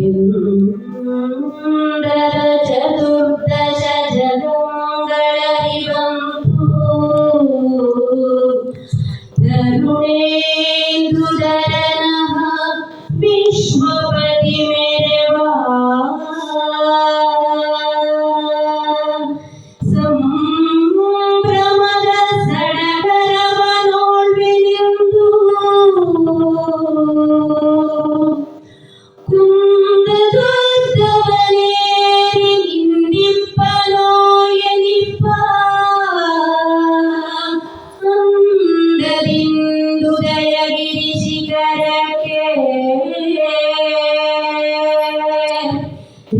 ಇಂದರ ಚತುರ್ದಶ ಜಗಂಗಳರಿವಂತು ತರುಣೇಂದುಧರನಃ ವಿಶ್ವಪತಿ ಮೆರೆವಾ ಸಂಭ್ರಮದ ಸಡಗರವನೋಳ್ವೆನೆಂದು ಕುಂದದುರ್ಗವನೇರಿ ನಿಂದಿಪ್ಪನೋ ಎನಿಪ್ಪ ಅಂದದಿಂದು ದಯಗಿರಿ ಶಿಖರಕ್ಕೆ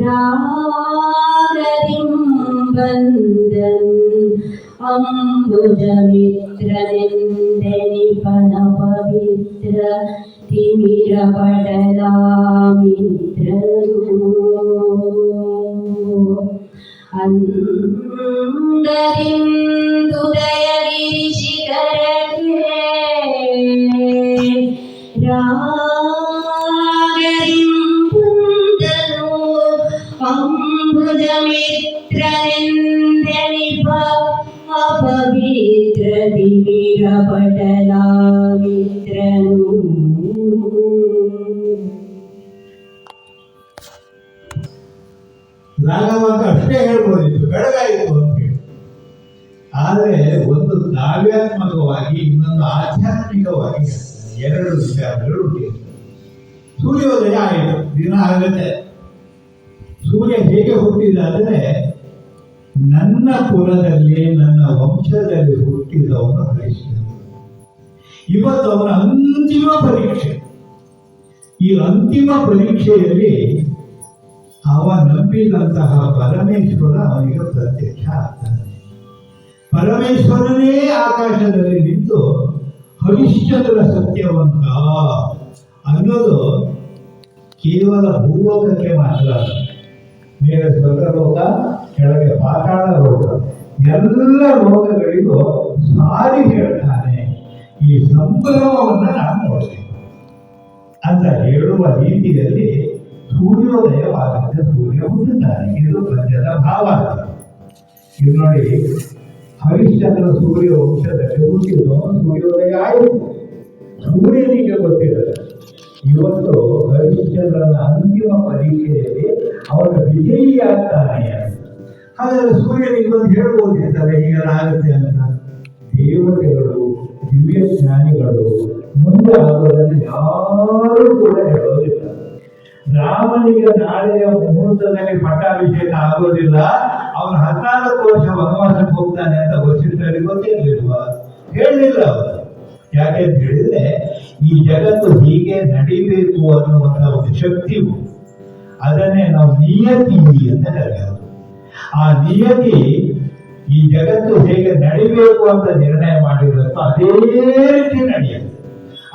ರಾಗದಿಂ ಬಂದನ್ ಅಂಬುಜಮಿತ್ರನೆಂದೆನಿಪನ ಪವಿತ್ರ ತಿಮಿರ ಪಡಲಾಮಿತ್ರನು ಅಂದರಿಂದು ದಯಗಿರಿ ಶಿಖರಕ್ಕೆ ರಾಗದಿಂ ಬಂದನು ಅಂಬುಜಮಿತ್ರನೆಂದೆನಿಪ ಅಪವಿತ್ರ ತಿಮಿರ ಪಡಲಾಮಿತ್ರನು. ರಾಗವಾಗ ಅಷ್ಟೇ ಹೇಳ್ಬೋದಿತ್ತು, ಬೆಳಗಾಯಿತು ಅಂತ ಹೇಳಿ. ಆದರೆ ಒಂದು ಕಾವ್ಯಾತ್ಮಕವಾಗಿ ಇನ್ನೊಂದು ಆಧ್ಯಾತ್ಮಿಕವಾಗಿ ಎರಡು ವಿಚಾರಗಳು ಹುಟ್ಟಿದೆ. ಸೂರ್ಯೋದಯ ಆಯಿತು, ದಿನ ಆಗುತ್ತೆ. ಸೂರ್ಯ ಹೇಗೆ ಹುಟ್ಟಿದ ಅಂದರೆ, ನನ್ನ ಕುಲದಲ್ಲಿ ನನ್ನ ವಂಶದಲ್ಲಿ ಹುಟ್ಟಿದವನು ಹರಿಶ್ಚಂದ್ರ. ಇವತ್ತು ಅವನ ಅಂತಿಮ ಪರೀಕ್ಷೆ. ಈ ಅಂತಿಮ ಪರೀಕ್ಷೆಯಲ್ಲಿ ಅವ ನಂಬಿದಂತಹ ಪರಮೇಶ್ವರ ಅವನಿಗೆ ಪ್ರತ್ಯಕ್ಷ ಆಗ್ತಾನೆ. ಪರಮೇಶ್ವರನೇ ಆಕಾಶದಲ್ಲಿ ನಿಂತು ಹರಿಶ್ಚಂದ್ರ ಸತ್ಯವಂತ ಅನ್ನೋದು ಕೇವಲ ಭೂಲೋಕಕ್ಕೆ ಮಾತ್ರ, ಮೇಲೆ ಸ್ವರ್ಗಲೋಕ, ಕೆಳಗೆ ಪಾತಾಳ ಲೋಕ, ಎಲ್ಲ ಲೋಕಗಳಿಗೂ ಸಾರಿ ಹೇಳ್ತಾನೆ. ಈ ಸಂಭ್ರಮವನ್ನು ನಾನು ನೋಡ್ತೇನೆ ಅಂತ ಹೇಳುವ ರೀತಿಯಲ್ಲಿ ಸೂರ್ಯೋದಯವಾಗುತ್ತೆ, ಸೂರ್ಯ ಹುಟ್ಟುತ್ತಾನೆ. ಇದು ಪದ್ಯದ ಭಾವ. ಇದು ನೋಡಿ, ಹರಿಶ್ಚಂದ್ರ ಸೂರ್ಯ ವಂಶದಲ್ಲಿ ಹುಟ್ಟಿದ್ದು ಸೂರ್ಯೋದಯ ಆಯಿತು. ಸೂರ್ಯನಿಗೆ ಗೊತ್ತಿರುತ್ತೆ ಇವತ್ತು ಹರಿಶ್ಚಂದ್ರನ ಅಂತಿಮ ಪರೀಕ್ಷೆಯಲ್ಲಿ ಅವನ ವಿಜಯಿಯಾಗ್ತಾನೆ. ಹಾಗಾದ್ರೆ ಸೂರ್ಯನಿಗೆ ಬಂದು ಹೇಳ್ಬೋದಿರ್ತಾರೆ ಹೀಗೆಲ್ಲ ಆಗುತ್ತೆ ಅಂತ. ದೇವತೆಗಳು, ದಿವ್ಯ ಜ್ಞಾನಿಗಳು ಮುಂದೆ ಆಗೋದನ್ನು ಯಾರೂ ಕೂಡ ಹೇಳೋದಿಲ್ಲ. ರಾಮನಿಗೆ ನಾಳೆಯ ಮುಹೂರ್ತದಲ್ಲಿ ಪಟ್ಟಾಭಿಷೇಕ ಆಗೋದಿಲ್ಲ, ಅವನು 14 ವರ್ಷ ವನವಾಸಕ್ಕೆ ಹೋಗ್ತಾನೆ ಅಂತ ವಸಿಷ್ಠರಿಗೆ ಗೊತ್ತಿರಲಿಲ್ವಾ? ಹೇಳಲಿಲ್ಲ ಅವರು. ಯಾಕೆ ಅಂತ ಹೇಳಿದ್ರೆ, ಈ ಜಗತ್ತು ಹೀಗೆ ನಡಿಬೇಕು ಅನ್ನುವಂಥ ಒಂದು ಶಕ್ತಿಯು, ಅದನ್ನೇ ನಾವು ನಿಯತಿ ಅಂತ ಕರೆಯೋದು. ಆ ನಿಯತಿ ಈ ಜಗತ್ತು ಹೇಗೆ ನಡಿಬೇಕು ಅಂತ ನಿರ್ಣಯ ಮಾಡಿರುತ್ತೋ ಅದೇ ರೀತಿ ನಡೆಯುತ್ತೆ.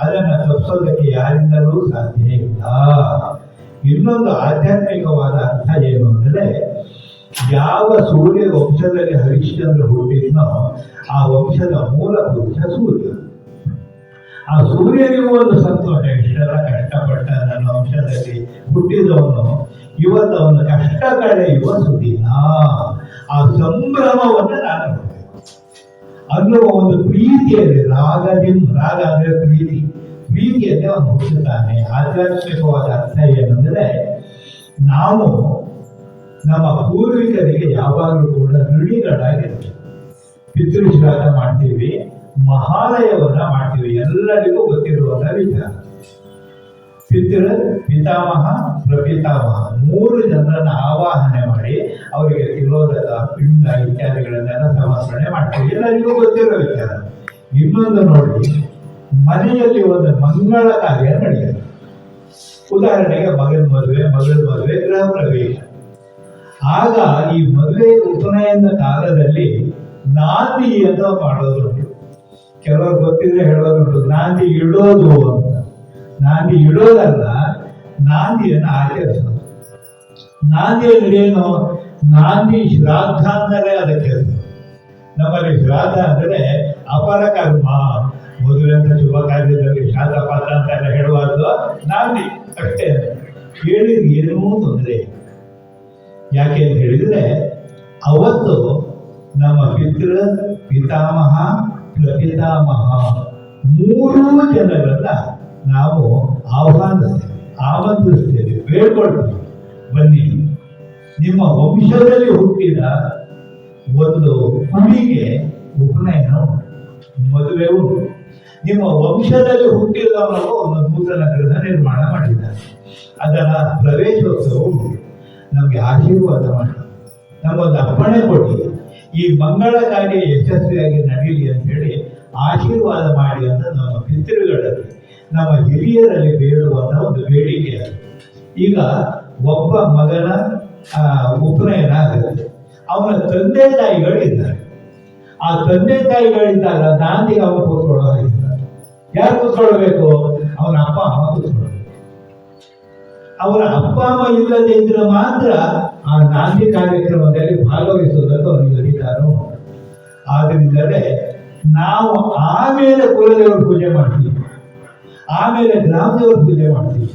ಅದನ್ನು ತಪ್ಪಿಸೋದಕ್ಕೆ ಯಾರಿಂದಲೂ ಸಾಧ್ಯ ಇಲ್ಲ. ಇನ್ನೊಂದು ಆಧ್ಯಾತ್ಮಿಕವಾದ ಅರ್ಥ ಏನು ಅಂದರೆ, ಯಾವ ಸೂರ್ಯ ವಂಶದಲ್ಲಿ ಹರಿಶ್ಚಂದ್ರ ಹುಟ್ಟಿದ್ನೋ ಆ ವಂಶದ ಮೂಲ ಪುರುಷ ಸೂರ್ಯ. ಆ ಸೂರ್ಯನಿಗೂ ಒಂದು ಸಂತೋಷ, ಇಷ್ಟೆಲ್ಲ ಕಷ್ಟಪಟ್ಟ ನನ್ನ ವಂಶದಲ್ಲಿ ಹುಟ್ಟಿದವನು ಇವತ್ತು ಅವನ ಕಷ್ಟ ಕಳೆಯುವ ಸುದಿನ, ಆ ಸಂಭ್ರಮವನ್ನು ನಾನು ನೋಡಬೇಕು ಅನ್ನುವ ಒಂದು ಪ್ರೀತಿಯಲ್ಲಿ, ರಾಗ ಅಂದರೆ ಪ್ರೀತಿಯಲ್ಲಿ ಅವನು ಹುಟ್ಟುತ್ತಾನೆ. ಆಧ್ಯಾತ್ಮಿಕವಾದ ಅರ್ಥ ಏನಂದರೆ, ನಾವು ನಮ್ಮ ಪೂರ್ವಿಕರಿಗೆ ಯಾವಾಗಲೂ ಕೂಡ ಋಣಿಗಳಾಗಿರ್ತೀವಿ. ಪಿತೃಶ್ರಾದ್ದ ಮಾಡ್ತೀವಿ, ಮಹಾಲಯವನ್ನ ಮಾಡ್ತೀವಿ. ಎಲ್ಲರಿಗೂ ಗೊತ್ತಿರುವಂತ ವಿಚಾರ. ಪಿತಾಮಹ, ಪ್ರಪಿತಾಮಹ 3 ಜನರನ್ನ ಆವಾಹನೆ ಮಾಡಿ ಅವರಿಗೆ ತಿಲೋದಕ, ಪಿಂಡ ಇತ್ಯಾದಿಗಳನ್ನೆಲ್ಲ ಸಮರ್ಪಣೆ ಮಾಡ್ತೀವಿ. ಎಲ್ಲರಿಗೂ ಗೊತ್ತಿರೋ ವಿಚಾರ. ಇನ್ನೊಂದು ನೋಡಿ, ಮನೆಯಲ್ಲಿ ಒಂದು ಮಂಗಳ ಕಾರ್ಯ ನಡೆಯುತ್ತೆ. ಉದಾಹರಣೆಗೆ ಮಗಳ ಮದುವೆ, ಗೃಹ ಪ್ರವೇಶ. ಆಗ ಈ ಮದುವೆ ಉಪನಯನ ಕಾಲದಲ್ಲಿ ನಾಂದಿ ಅಂತ ಮಾಡೋದುಂಟು. ಕೆಲವರು ಗೊತ್ತಿದ್ರೆ ಹೇಳೋದುಂಟು, ನಾಂದಿ ಇಡೋದು ಅಂತ. ನಾಂದಿ ಇಡೋದಲ್ಲ, ನಾಂದಿಯನ್ನು ಆಚರಿಸೋದು. ನಾಂದಿ ಅಂದ್ರೆ ಏನು? ನಾಂದಿ ಶ್ರಾದ್ದ ಅಂತಲೇ ಅದಕ್ಕೆ ಹೆಸರು. ನಮ್ಮಲ್ಲಿ ಶ್ರಾದ್ದ ಅಂದರೆ ಅಪರ ಕರ್ಮ. ಮದುವೆ ಅಂತ ಶುಭ ಕಾರ್ಯದಲ್ಲಿ ಶ್ರಾದ್ದ ಪಾತ್ರ ಅಂತ ಎಲ್ಲ ಹೇಳುವುದು ನಾಂದಿ ಅಷ್ಟೇ. ಕೇಳಿದ್ರೆ ಏನೂ ತೊಂದರೆ ಇಲ್ಲ. ಯಾಕೆ ಅಂತ ಹೇಳಿದರೆ ಅವತ್ತು ನಮ್ಮ ಪಿತಾಮಹ ಪ್ರಪಿತಾಮಹ ಮೂರೂ ಜನರನ್ನ ನಾವು ಆಮಂತ್ರಿಸ್ತೇವೆ, ಬೇಡ್ಕೊಳ್ತೀವಿ. ಬನ್ನಿ, ನಿಮ್ಮ ವಂಶದಲ್ಲಿ ಹುಟ್ಟಿದ ಒಂದು ಹುಡುಗಿಗೆ ಉಪನಯನ ಮದುವೆ ಉಂಟು. ನಿಮ್ಮ ವಂಶದಲ್ಲಿ ಹುಟ್ಟಿದವನು ಒಂದು ನೂತನ ಗೃಹ ನಿರ್ಮಾಣ ಮಾಡಿದ್ದಾರೆ, ಅದರ ಪ್ರವೇಶೋತ್ಸವ ಉಂಟು. ನಮಗೆ ಆಶೀರ್ವಾದ ಮಾಡಿ, ನಮ್ಮೊಂದು ಅಪ್ಪಣೆ ಕೊಡಿ, ಈ ಮಂಗಳ ಕಾರ್ಯ ಯಶಸ್ವಿಯಾಗಿ ನಡೀಲಿ ಅಂತ ಹೇಳಿ ಆಶೀರ್ವಾದ ಮಾಡಿ ಅಂತ ನಮ್ಮ ಪಿತೃಗಳಲ್ಲಿ, ನಮ್ಮ ಹಿರಿಯರಲ್ಲಿ ಬೇಡುವಂಥ ಒಂದು ಬೇಡಿಕೆ ಅದು. ಈಗ ಒಬ್ಬ ಮಗನ ಉಪನಯನ ಆಗುತ್ತೆ, ಅವನ ತಂದೆ ತಾಯಿಗಳಿದ್ದಾರೆ. ಆ ತಂದೆ ತಾಯಿಗಳಿದ್ದಾಗ ನಾಂದಿಗೆ ಅವನು ಕೂತ್ಕೊಳ್ಳೋದಿದ್ದಾರೆ. ಯಾರು ಕೂತ್ಕೊಳ್ಬೇಕು? ಅವನ ಅಪ್ಪ ಅಮ್ಮ ಕೂತ್ಕೊಳ್ಬೇಕು. ಅವರ ಅಪ್ಪ ಅಮ್ಮ ಇಲ್ಲದೆ ಇದ್ರೆ ಮಾತ್ರ ಆ ನಾಂದಿ ಕಾರ್ಯಕ್ರಮದಲ್ಲಿ ಭಾಗವಹಿಸುವುದಕ್ಕೆ ಅವನಿಗೆ ಅಧಿಕಾರ ಉಂಟು. ಆದ್ದರಿಂದಲೇ ನಾವು ಆಮೇಲೆ ಕುಲದೇವರ ಪೂಜೆ ಮಾಡ್ತೀವಿ, ಆಮೇಲೆ ಗ್ರಾಮದೇವರ ಪೂಜೆ ಮಾಡ್ತೀವಿ,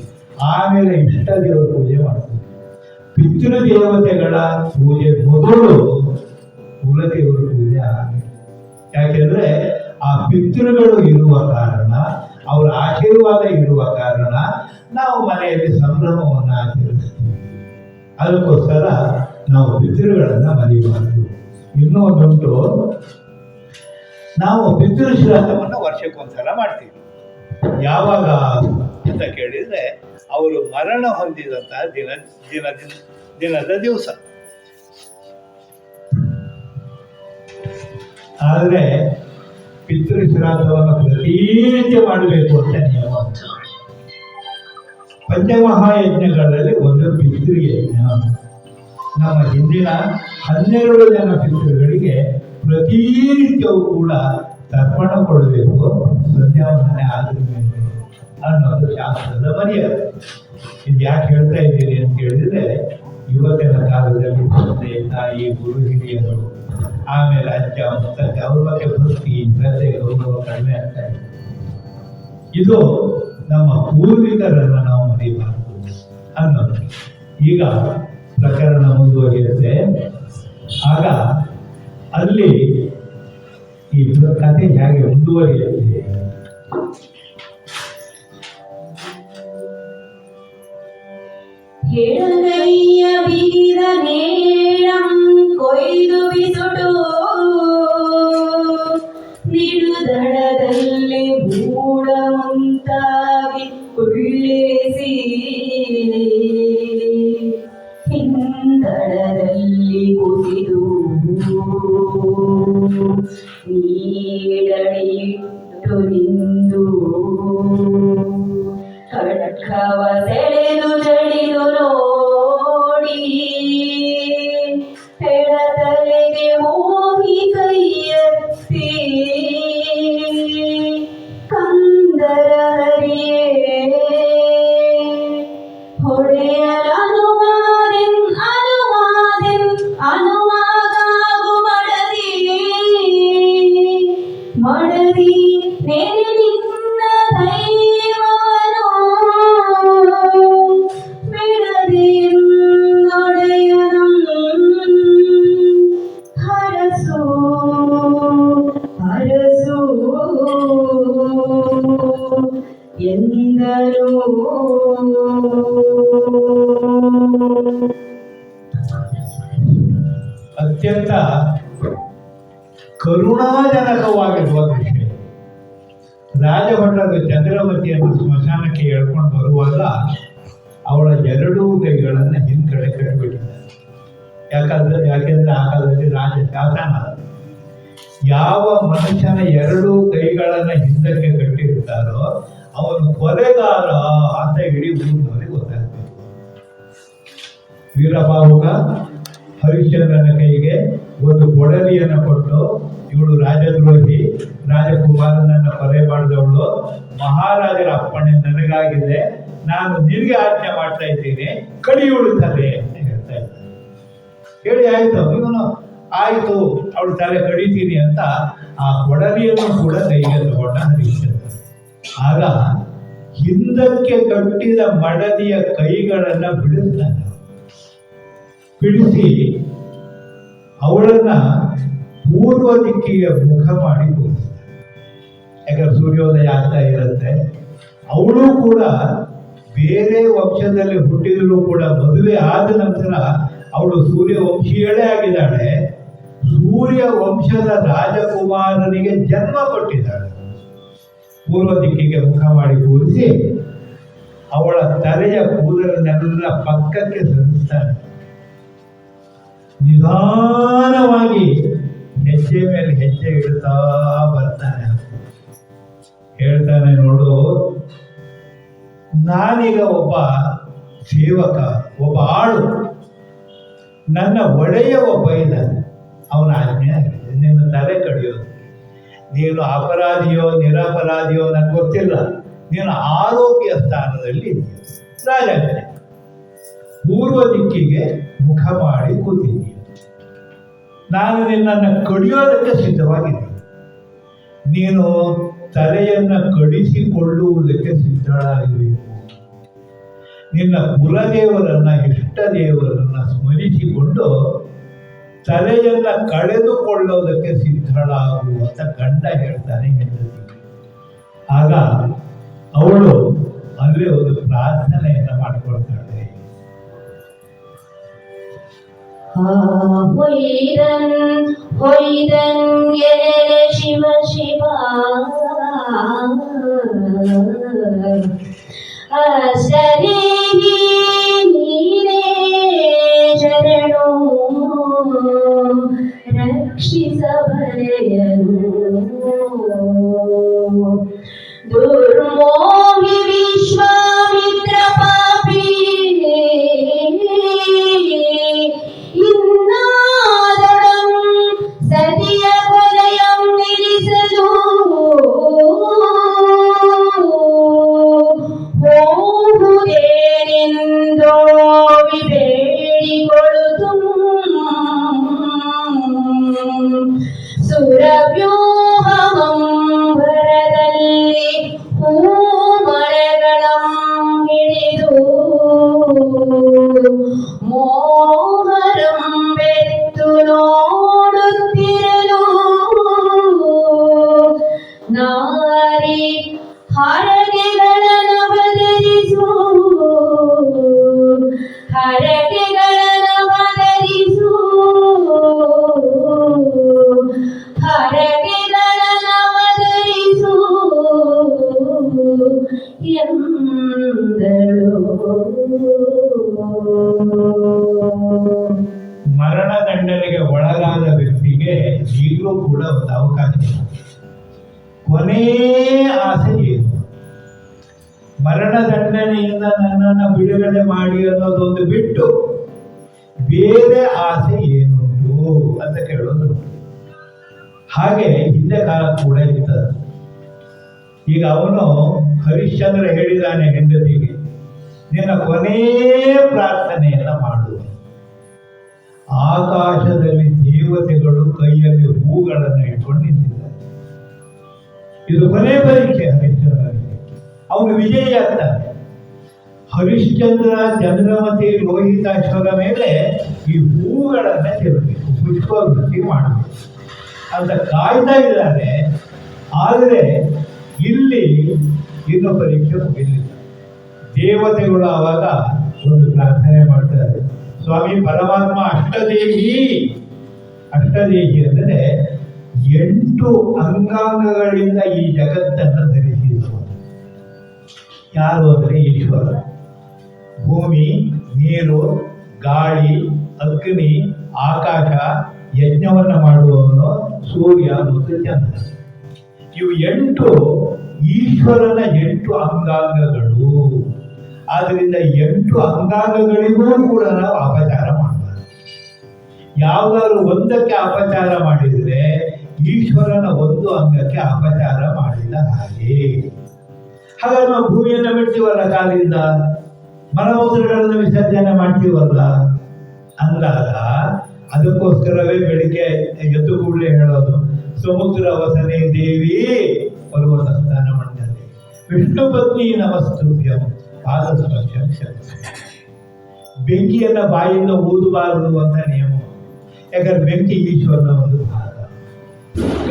ಆಮೇಲೆ ಇಷ್ಟ ದೇವರ ಪೂಜೆ ಮಾಡ್ತೀವಿ. ಪಿತೃದೇವತೆಗಳ ಪೂಜೆ ಮೊದಲು ಕುಲದೇವರ ಪೂಜೆ ಆಗಿದೆ. ಯಾಕೆಂದ್ರೆ ಆ ಪಿತೃಗಳು ಇರುವ ಕಾರಣ, ಅವರ ಆಶೀರ್ವಾದ ಇರುವ ಕಾರಣ ನಾವು ಮನೆಯಲ್ಲಿ ಸಂಭ್ರಮವನ್ನು ಆಚರಿಸ್ತೀವಿ. ಅದಕ್ಕೋಸ್ಕರ ನಾವು ಪಿತೃಗಳನ್ನ ಮರಿಬಾರದು. ಇನ್ನೂ ಒಂದುಂಟು, ನಾವು ಪಿತೃಶ್ರಾದ್ದವನ್ನು ವರ್ಷಕ್ಕೊಂದ್ಸಲ ಮಾಡ್ತೀವಿ. ಯಾವಾಗ ಅಂತ ಕೇಳಿದರೆ ಅವರು ಮರಣ ಹೊಂದಿದಂತಹ ದಿನದ ದಿವಸ. ಆದರೆ ಪಿತೃಶ್ರಾದ್ದವನ್ನು ಪ್ರತಿನಿತ್ಯ ಮಾಡಬೇಕು ಅಂತ ನಿಯಮ. ಪಂಚಮಹಾಯಜ್ಞಗಳಲ್ಲಿ ಒಂದು ಪಿತೃಯಜ್ಞ. ನಮ್ಮ ಹಿಂದಿನ 12 ಜನ ಪಿತೃಗಳಿಗೆ ಪ್ರತಿನಿತ್ಯವೂ ಕೂಡ ತರ್ಪಣ ಕೊಡಬೇಕು, ಸಂಧ್ಯಾವಂದನೆ ಆಗಬೇಕು ಅನ್ನೋದು ಶಾಸ್ತ್ರದ ಮರ್ಯಾದೆ. ಇದು ಯಾಕೆ ಹೇಳ್ತಾ ಇದ್ದೀರಿ ಅಂತ ಹೇಳಿದ್ರೆ, ಇವತ್ತಿನ ಕಾಲದಲ್ಲಿ ತಂದೆ ತಾಯಿ ಗುರು ಹಿರಿಯರು ಆಮೇಲೆ ಅಜ್ಜ ಮುತ್ತಜ್ಜ ಅವ್ರ ಬಗ್ಗೆ ಭಕ್ತಿ ಶ್ರದ್ಧೆ ಗೌರವ ಕಡಿಮೆ ಆಗ್ತಾ ಇದೆ. ಇದು ನಮ್ಮ ಪೂರ್ವಿಕರನ್ನು ನಾವು ಮರಿಬಾರದು ಅನ್ನೋದು. ಈಗ ಪ್ರಕರಣ ಮುಂದುವರಿಯುತ್ತೆ. ಆಗ ಅಲ್ಲಿ ಈ ಕಥೆ ಹೇಗೆ ಮುಂದುವರಿಯುತ್ತೆ? ಎಡಗೈಯ ಬಿಗಿದ ನೇರಂ ಕೊಯ್ದು ಬಿಸುಟು ನಿಡುದಡದಲ್ಲಿ ಮೂಡ ಮುಂತಾಗಿ ಉಳ್ಳಿಸಿ ಹಿಂದಡದಲ್ಲಿ ಕುಸಿದು ನೀಡಳಿಟ್ಟು ನಿಂದು ಖಡ್ಗವ ಸೆಳೆದು ಜಡಿದು ನೋಡಿ ಎಡತಲೆಗೆ ಹೋಗಿ ಕೈಯೆತ್ತಿ ಕಂದರ ಹರಿಯೇ ಹೊಡೆಯಲನುವಾದೆನ್ ಅನುವಾದೆನ್ ಅನುವಾಗಾಗು ಮಡದಿ ಮಡದಿ ನೆನೆ ನಿನ್ನ ದೈವವನು ಬಿಡದಿ ನೊಡೆಯನಂ ಹರಸು ಹರಸು ಎಂದರು. ಅತ್ಯಂತ ಕರುಣಾಜನಕವಾಗಿರುವ ವಿಷಯ. ರಾಜಭಟರು ಚಂದ್ರಮತಿಯನ್ನು ಸ್ಮಶಾನಕ್ಕೆ ಎಳ್ಕೊಂಡು ಬರುವಾಗ ಅವಳ 2 ಕೈಗಳನ್ನು ಹಿಂದ್ಗಡೆ ಕಟ್ಟಿಬಿಟ್ಟಿದ್ದಾರೆ. ಯಾಕೆಂದ್ರೆ ಆ ಕಾಲದಲ್ಲಿ ರಾಜ ಶಾಸನ, ಯಾವ ಮನುಷ್ಯನ 2 ಕೈಗಳನ್ನು ಹಿಂದಕ್ಕೆ ಕಟ್ಟಿರ್ತಾರೋ ಅವನು ಕೊಲೆಗಾರ ಅಂತ ಇಡೀ ಊರಿನವರಿಗೆ ಗೊತ್ತಾಗ್ತದೆ. ವೀರಬಾಹುಕ ಹರಿಶ್ಚಂದ್ರನ ಕೈಗೆ ಒಂದು ಕೊಡಲಿಯನ್ನು ಕೊಟ್ಟು, ಇವಳು ರಾಜದ್ರೋಹಿ, ರಾಜಕುಮಾರನನ್ನು ಕೊಲೆ ಮಾಡಿದವಳು, ಮಹಾರಾಜರ ಅಪ್ಪಣೆ ನನಗಾಗಿದೆ, ನಾನು ನಿನಗೆ ಆಜ್ಞೆ ಮಾಡ್ತಾ ಇದ್ದೀನಿ, ಕಡಿಯುಳು ತಲೆ ಅಂತ ಹೇಳ್ತಾ ಇದ್ದಾನೆ. ಹೇಳಿ ಆಯ್ತು, ಇವನು ಆಯ್ತು ಅವಳು ತಲೆ ಕಡಿತೀನಿ ಅಂತ ಆ ಕೊಡಲಿಯನ್ನು ಕೂಡ ಕೈಗೆ ತಗೊಂಡ ಹರಿಶ್ಚಂದ್ರ. ಆಗ ಹಿಂದಕ್ಕೆ ಕಟ್ಟಿದ ಮಡದಿಯ ಕೈಗಳನ್ನ ಬಿಡಿಸ್ತಾನೆ. ಬಿಡಿಸಿ ಅವಳನ್ನ ಪೂರ್ವ ದಿಕ್ಕಿಗೆ ಮುಖ ಮಾಡಿ ಕೂರಿಸ್ತಾನೆ. ಯಾಕಂದ್ರೆ ಸೂರ್ಯೋದಯ ಆಗ್ತಾ ಇರುತ್ತೆ. ಅವಳು ಕೂಡ ಬೇರೆ ವಂಶದಲ್ಲಿ ಹುಟ್ಟಿದ್ರು ಕೂಡ ಮದುವೆ ಆದ ನಂತರ ಅವಳು ಸೂರ್ಯವಂಶೀಯಳೇ ಆಗಿದ್ದಾಳೆ. ಸೂರ್ಯ ವಂಶದ ರಾಜಕುಮಾರನಿಗೆ ಜನ್ಮ ಕೊಟ್ಟಿದ್ದಾಳೆ. ಪೂರ್ವ ದಿಕ್ಕಿಗೆ ಮುಖ ಮಾಡಿ ಕೂರಿಸಿ ಅವಳ ತಲೆಯ ಕೂದಲನ್ನೆಲ್ಲ ಪಕ್ಕಕ್ಕೆ ಸರಿಸ್ತಾನೆ. ನಿಧಾನವಾಗಿ ಹೆಜ್ಜೆ ಮೇಲೆ ಹೆಜ್ಜೆ ಇಡ್ತಾ ಬರ್ತಾನೆ. ಹೇಳ್ತಾನೆ, ನೋಡು, ನಾನೀಗ ಒಬ್ಬ ಸೇವಕ, ಒಬ್ಬ ಆಳು. ನನ್ನ ಒಡೆಯ ಒಬ್ಬ ಇದ್ದಾನೆ, ಅವನ ಆಜ್ಞೆ ಆಗಿದೆ ನಿನ್ನ ತಲೆ ಕಡಿಯೋದು. ನೀನು ಅಪರಾಧಿಯೋ ನಿರಪರಾಧಿಯೋ ನನಗೆ ಗೊತ್ತಿಲ್ಲ, ನೀನು ಆರೋಗ್ಯ ಸ್ಥಾನದಲ್ಲಿ ಇದೆಯಾ, ರಾಜನೇ. ಪೂರ್ವ ದಿಕ್ಕಿಗೆ ಮುಖ ಮಾಡಿ ಕೂತಿದ್ದೀಯ. ನಾನು ನಿನ್ನನ್ನು ಕಡಿಯೋದಕ್ಕೆ ಸಿದ್ಧವಾಗಿದ್ದೀನಿ. ನೀನು ತಲೆಯನ್ನು ಕಡಿಸಿಕೊಳ್ಳುವುದಕ್ಕೆ ಸಿದ್ಧಳಾಗಬೇಕು. ನಿನ್ನ ಕುಲದೇವರನ್ನ, ಇಷ್ಟ ದೇವರನ್ನ ಸ್ಮರಿಸಿಕೊಂಡು ತಲೆಯನ್ನ ಕಳೆದುಕೊಳ್ಳೋದಕ್ಕೆ ಸಿದ್ಧಳಾಗು ಅಂತ ಗಂಡ ಹೇಳ್ತಾನೆ ಹೆಂಡತಿಗೆ. ಆಗ ಅವಳು ಅಲ್ಲೇ ಒಂದು ಪ್ರಾರ್ಥನೆಯನ್ನ ಮಾಡಿಕೊಳ್ತಾಳೆ. ಹೊಯ್ದನ್ ಎಲೆ ಶಿವ ಶಿವ ಸರಿ ನೀನೇ ಶರಣು ರಕ್ಷಿಸಬರೆಯನು ದುರ್ಮೋಹಿ ವಿಶ್ವಾಮಿತ್ರ ಪಾಪಿ ಇನ್ನಾದೊಡಂ ಸತಿಯ ಕೊಲೆಯಂ ನಿಲ್ಲಿಸಲು ಹೋಗುವುದೇನೆಂದೋ ಬೇಡಿಕೊಳ್ಳುತ್ತು ಸುರವ್ಯೂಹಮಂಬರದಲ್ಲಿ ಹೂಮಳೆಗಳಂ ಹಿಡಿದು ಮೋಹರಂ ಬೆತ್ತು ನೋಡುತ್ತಿರಲು ನಾರಿ ಹರಕೆಗಳನ್ನು ಬದಲಿಸು ಹರಕೆಗಳನ್ನು ಬದಲಿಸು ಹರಕೆಗಳನ್ನು ಬದಲಿಸು ಎಂದಳು. ಮರಣದಂಡನೆಗೆ ಒಳಗಾದ ವ್ಯಕ್ತಿಗೆ ಈಗಲೂ ಕೂಡ ಒಂದು ಅವಕಾಶ. ಕೊನೇ ಆಸೆ ಏನು? ಮರಣದಂಡನೆಯಿಂದ ನನ್ನನ್ನು ಬಿಡುಗಡೆ ಮಾಡಿ ಅನ್ನೋದೊಂದು ಬಿಟ್ಟು ಬೇರೆ ಆಸೆ ಏನುಂಟು ಅಂತ ಕೇಳೋದು. ಹಾಗೆ ಹಿಂದೆ ಕಾಲ ಕೂಡ ಇರ್ತದೆ. ಈಗ ಅವನು ಹರಿಶ್ಚಂದ್ರ ಹೇಳಿದಾನೆ ಹೆಂಡತಿಗೆ, ನಿನ್ನ ಕೊನೇ ಪ್ರಾರ್ಥನೆಯನ್ನ ಮಾಡು. ಆಕಾಶದಲ್ಲಿ ದೇವತೆಗಳು ಕೈಯಲ್ಲಿ ಹೂಗಳನ್ನು ಇಟ್ಕೊಂಡು ನಿಂತಿದ್ದಾರೆ. ಇದು ಕೊನೆ ಪರೀಕ್ಷೆ ಹರಿಶ್ಚಂದ್ರನಿಗೆ. ಅವನು ವಿಜಯಿ ಆಗ್ತಾನೆ. ಹರಿಶ್ಚಂದ್ರ ಚಂದ್ರಮತಿ ರೋಹಿತಾಶ್ವರ ಮೇಲೆ ಈ ಹೂಗಳನ್ನ ಚೆಲ್ಲಬೇಕು, ಪುಷ್ಪವೃಷ್ಟಿ ಮಾಡಬೇಕು ಅಂತ ಕಾಯ್ತಾ ಇದ್ದಾನೆ. ಆದರೆ ಇಲ್ಲಿ ಇನ್ನೂ ಪರೀಕ್ಷೆ ಮುಗಿಲಿಲ್ಲ. ದೇವತೆಗಳು ಆವಾಗ ಒಂದು ಪ್ರಾರ್ಥನೆ ಮಾಡ್ತಾರೆ, ಸ್ವಾಮಿ ಪರಮಾತ್ಮ ಅಷ್ಟದೇಹಿ ಅಂದರೆ 8 ಅಂಗಾಂಗಗಳಿಂದ ಈ ಜಗತ್ತನ್ನು ಧರಿಸಿದವರು. ಯಾರು ಅಂದರೆ ಈಶ್ವರ. ಭೂಮಿ, ನೀರು, ಗಾಳಿ, ಅಗ್ನಿ, ಆಕಾಶ, ಯಜ್ಞವನ್ನು ಮಾಡುವವನು ಸೂರ್ಯ ಮತ್ತು ಚಂದ್ರ. ಇವು 8 ಈಶ್ವರನ 8 ಅಂಗಾಂಗಗಳು. ಆದ್ದರಿಂದ 8 ಅಂಗಾಂಗಗಳಿಗೂ ಕೂಡ ನಾವು ಅಪಚಾರ ಮಾಡಬಾರದು. ಯಾವುದಾದ್ರು ಒಂದಕ್ಕೆ ಅಪಚಾರ ಮಾಡಿದರೆ ಈಶ್ವರನ ಒಂದು ಅಂಗಕ್ಕೆ ಅಪಚಾರ ಮಾಡಿದ ಹಾಗೆ. ಹಾಗಾಗಿ ನಾವು ಭೂಮಿಯನ್ನು ಬಿಡ್ತೀವಲ್ಲ, ಕಾಲಿಂದ ಮಲಮೂತ್ರಗಳನ್ನು ವಿಸರ್ಜನೆ ಮಾಡ್ತೀವಲ್ಲ ಅಂದಾಗ ಅದಕ್ಕೋಸ್ಕರವೇ ಬೆಳಿಗ್ಗೆ ಎದ್ದು ಕೂಡಲೇ ಹೇಳೋದು, ಸಮುದ್ರ ವಸನೆ ದೇವಿ ಪರ್ವತ ಸ್ನಾನ ಮಾಡ್ತಾರೆ. ವಿಷ್ಣು ಪತ್ನಿ ನಮಸ್ತುಭ್ಯಂ ಪಾದಸ್ಪರ್ಶಂ ಶಕ್ತಿ. ಬೆಂಕಿಯನ್ನು ಬಾಯಿಂದ ಊದಬಾರದು ಅಂತ ನಿಯಮ. ಯಾಕಂದ್ರೆ ಬೆಂಕಿ ಈಶ್ವರನ ಒಂದು ಭಾಗ.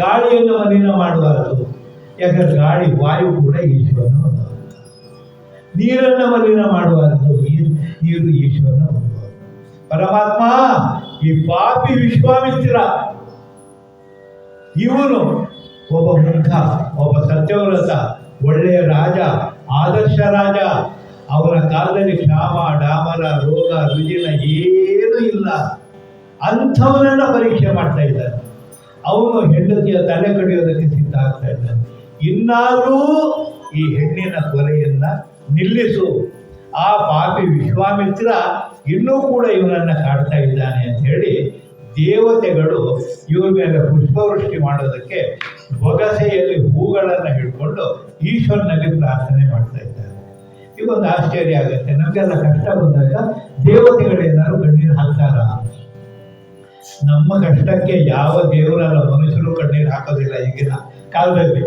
ಗಾಳಿಯನ್ನು ಮಲಿನ ಮಾಡಬಾರದು, ಯಾಕಂದ್ರೆ ಗಾಳಿ ವಾಯು ಕೂಡ ಈಶ್ವರನ ಒಂದು ಭಾಗ. ನೀರನ್ನು ಮಲಿನ ಮಾಡಬಾರದು, ನೀರು ಈಶ್ವರನ ಒಂದು ಭಾಗ. ಪರಮಾತ್ಮ ಈ ಪಾಪಿ ವಿಶ್ವಾಮಿತ್ರ ಇವನು ಒಬ್ಬ ಮುಗ್ಧ, ಒಬ್ಬ ಸತ್ಯವ್ರತ, ಒಳ್ಳೆಯ ರಾಜ, ಆದರ್ಶ ರಾಜ. ಅವನ ಕಾಲದಲ್ಲಿ ಕ್ಷಾಮ ಡಾಮರ ರೋಗ ರುಜಿನ ಏನೂ ಇಲ್ಲ. ಅಂಥವನನ್ನ ಪರೀಕ್ಷೆ ಮಾಡ್ತಾ ಇದ್ದಾನೆ. ಅವನು ಹೆಂಡತಿಯ ತಲೆ ಕಡಿಯೋದಕ್ಕೆ ಸಿದ್ಧ ಆಗ್ತಾ ಇದ್ದಾನೆ. ಇನ್ನಾದರೂ ಈ ಹೆಣ್ಣಿನ ಕೊಲೆಯನ್ನ ನಿಲ್ಲಿಸು. ಆ ಪಾಪಿ ವಿಶ್ವಾಮಿತ್ರ ಇನ್ನೂ ಕೂಡ ಇವನನ್ನ ಕಾಡ್ತಾ ಇದ್ದಾನೆ ಅಂತ ಹೇಳಿ ದೇವತೆಗಳು ಇವ್ರ ಮೇಲೆ ಪುಷ್ಪವೃಷ್ಟಿ ಮಾಡೋದಕ್ಕೆ ಬೊಗಸೆಯಲ್ಲಿ ಹೂಗಳನ್ನು ಹಿಡ್ಕೊಂಡು ಈಶ್ವರನಲ್ಲಿ ಪ್ರಾರ್ಥನೆ ಮಾಡ್ತಾ ಇದ್ದಾರೆ. ಇವೊಂದು ಆಶ್ಚರ್ಯ ಆಗುತ್ತೆ. ನಮಗೆಲ್ಲ ಕಷ್ಟ ಬಂದಾಗ ದೇವತೆಗಳೇನಾದ್ರು ಕಣ್ಣೀರು ಹಾಕ್ತಾರ? ನಮ್ಮ ಕಷ್ಟಕ್ಕೆ ಯಾವ ದೇವರಲ್ಲ, ಮನುಷ್ಯರು ಕಣ್ಣೀರು ಹಾಕೋದಿಲ್ಲ ಈಗಿನ ಕಾಲದಲ್ಲಿ.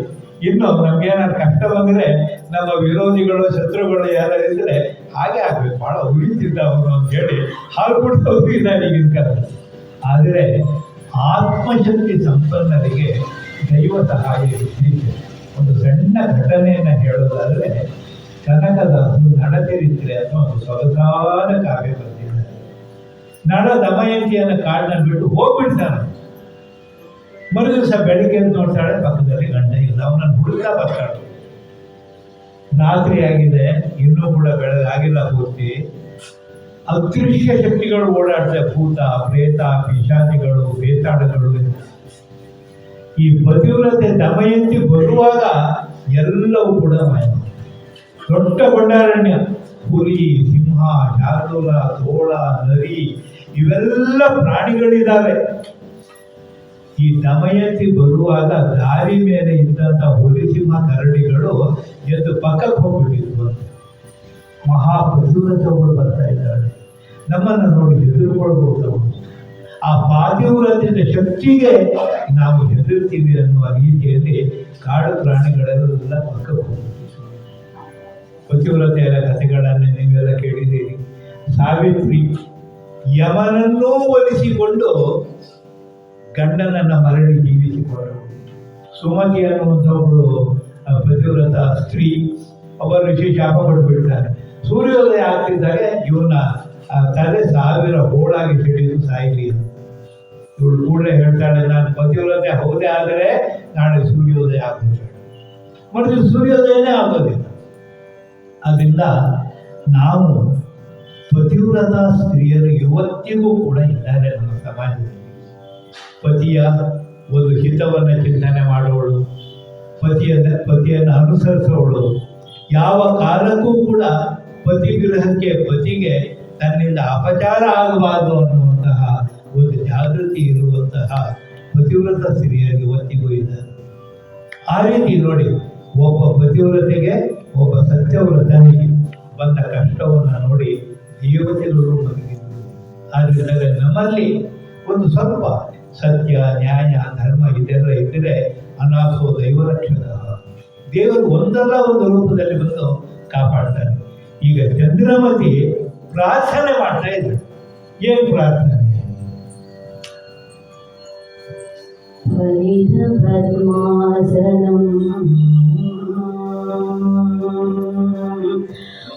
ಇನ್ನು ನಮ್ಗೇನಾದ್ರು ಕಷ್ಟ ಬಂದರೆ ನಮ್ಮ ವಿರೋಧಿಗಳು ಶತ್ರುಗಳು ಯಾರು ಇದ್ರೆ ಹಾಗೆ ಆಗ್ಬೇಕು, ಭಾಳ ಉಳಿತಿದ್ದ ಅವನು ಅಂತ ಹೇಳಿ ಹಾಲ್ಬಿಟ್ಟು ಹೋಗಿದ್ದಾನೆ ಈಗಿನ ಕಾಲದಲ್ಲಿ. ಆದರೆ ಆತ್ಮಶಕ್ತಿ ಸಂಪನ್ನರಿಗೆ ದೈವ ಸಹಾಯ ಇದ್ದೀತೆ. ಒಂದು ಸಣ್ಣ ಘಟನೆಯನ್ನು ಹೇಳೋದಾದರೆ, ಕನಕದಾಸರು ನಡಚರಿತ್ರೆ ಅನ್ನೋ ಒಂದು ಸೊಗಸಾದ ಕಾವ್ಯ ಬರೆದಿದ್ದಾರೆ. ನಡ ದಮಯಂತಿಯನ್ನು ಕಾಡಿನಲ್ಲಿ ಬಿಟ್ಟು ಹೋಗ್ಬಿಡ್ತಾನೆ. ಮರು ದಿವಸ ಬೆಳಿಗ್ಗೆ ಅಂತ ನೋಡ್ತಾಳೆ, ಪಕ್ಕದಲ್ಲಿ ಗಂಡ ಇಲ್ಲ. ಅವನನ್ನು ಹುಡುಕ್ತಾ ಬರ್ತಾಳೆ. ರಾತ್ರಿ ಆಗಿದೆ, ಇನ್ನೂ ಕೂಡ ಬೆಳಗಾಗಿಲ್ಲ ಪೂರ್ತಿ. ಅದೃಶ್ಯ ಶಕ್ತಿಗಳು ಓಡಾಡ್ತವೆ, ಭೂತ ಪ್ರೇತ ಪಿಶಾಚಿಗಳು ಬೇತಾಳಗಳು. ಈ ಪತಿವ್ರತೆ ದಮಯಂತಿ ಬರುವಾಗ ಎಲ್ಲವೂ ಕೂಡ ಮಾಯ. ದೊಡ್ಡ ಗೊಂಡಾರಣ್ಯ, ಹುಲಿ ಸಿಂಹ ಶಾರ್ದೂಲ ತೋಳ ನರಿ ಇವೆಲ್ಲ ಪ್ರಾಣಿಗಳಿದ್ದಾವೆ. ಈ ದಮಯಂತಿ ಬರುವಾಗ ದಾರಿ ಮೇಲೆ ಇದ್ದಂಥ ಹುಲಿ ಸಿಂಹ ಕರಡಿಗಳು ಎದ್ದು ಪಕ್ಕಕ್ಕೆ ಹೋಗ್ಬಿಟ್ಟಿದ್ವು. ಮಹಾಪತಿವ್ರತಗಳು ಬರ್ತಾ ಇದ್ದಾಳೆ, ನಮ್ಮನ್ನು ನೋಡಿ ಹೆದರ್ಕೊಳ್ಬಹುದು. ಆ ಪಾತಿವ್ರತ್ಯದ ಶಕ್ತಿಗೆ ನಾವು ಹೆದರ್ತೀವಿ ಅನ್ನುವ ರೀತಿಯಲ್ಲಿ ಕಾಡು ಪ್ರಾಣಿಗಳೆಲ್ಲ ಪಕ್ಕಕ್ಕೆ ಹೋಗ್ಬಿಟ್ಟಿದ್ವು. ಪತಿವ್ರತೆಯ ಕಥೆಗಳನ್ನು ನೀವೆಲ್ಲ ಕೇಳಿದ್ದೀರಿ. ಸಾವಿತ್ರಿ ಯಮನನ್ನೂ ಒಲಿಸಿಕೊಂಡು ಗಂಡನನ್ನು ಮರಳಿ ಜೀವಿಸಿಕೊಂಡರು. ಸುಮತಿ ಅನ್ನುವಂಥವಳು ಪತಿವ್ರತ ಸ್ತ್ರೀ. ಅವರು ಋಷಿ ಶಾಪ ಕೊಟ್ಬಿಡ್ತಾರೆ. ಸೂರ್ಯೋದಯ ಆಗ್ತಿದ್ದಾಗ ಇವನ್ನ ತಲೆ 1000 ಹೋಳಾಗಿ ಸಿಡಿದು ಸಾಯಿಲಿ. ಇವಳು ಕೂಡಲೇ ಹೇಳ್ತಾಳೆ, ನಾನು ಪತಿವ್ರತೆ ಹೌದೇ ಆದರೆ ನಾಳೆ ಸೂರ್ಯೋದಯ ಆಗ್ಬಿಡ್ತಾಳೆ. ಮತ್ತು ಸೂರ್ಯೋದಯನೇ ಆಗೋದಿಲ್ಲ. ಅದರಿಂದ ನಾವು ಪತಿವ್ರತ ಸ್ತ್ರೀಯರು ಇವತ್ತಿಗೂ ಕೂಡ ಇದ್ದಾರೆ ನಮ್ಮ ಸಮಾಜದಲ್ಲಿ. ಪತಿಯ ಒಂದು ಹಿತವನ್ನು ಚಿಂತನೆ ಮಾಡೋಳು, ಪತಿಯನ್ನು ಅನುಸರಿಸೋಳು, ಯಾವ ಕಾಲಕ್ಕೂ ಕೂಡ ಪತಿಗ್ರಹಕ್ಕೆ ಪತಿಗೆ ತನ್ನಿಂದ ಅಪಚಾರ ಆಗಬಾರದು ಅನ್ನುವಂತಹ ಒಂದು ಜಾಗೃತಿ ಇರುವಂತಹ ಪತಿವ್ರತ ಸ್ತ್ರೀಯರಿಗೆ ಇವತ್ತಿಗೂ ಇದ್ದಾರೆ. ಆ ರೀತಿ ನೋಡಿ, ಒಬ್ಬ ಪತಿವ್ರತೆಗೆ ಒಬ್ಬ ಸತ್ಯವ್ರತನಿಗೆ ಬಂದ ಕಷ್ಟವನ್ನು ನೋಡಿ ದೇವತೆಗಳು ಬದುಕಿದ್ರು. ಆದ್ದರಿಂದ ನಮ್ಮಲ್ಲಿ ಒಂದು ಸ್ವಲ್ಪ ಸತ್ಯ ನ್ಯಾಯ ಧರ್ಮ ಇದೆಲ್ಲ ಇದ್ದರೆ ಅನಾಥೋ ದೈವರಕ್ಷಕ, ದೇವರು ಒಂದಲ್ಲ ಒಂದು ರೂಪದಲ್ಲಿ ಬಂದು ಕಾಪಾಡ್ತಾನೆ. ಈಗ ಚಂದ್ರಮತಿ ಪ್ರಾರ್ಥನೆ ಮಾಡ್ತಾ ಇದ್ದಾರೆ. ಏನು ಪ್ರಾರ್ಥನೆ? ಪದ್ಮಾಸನಂ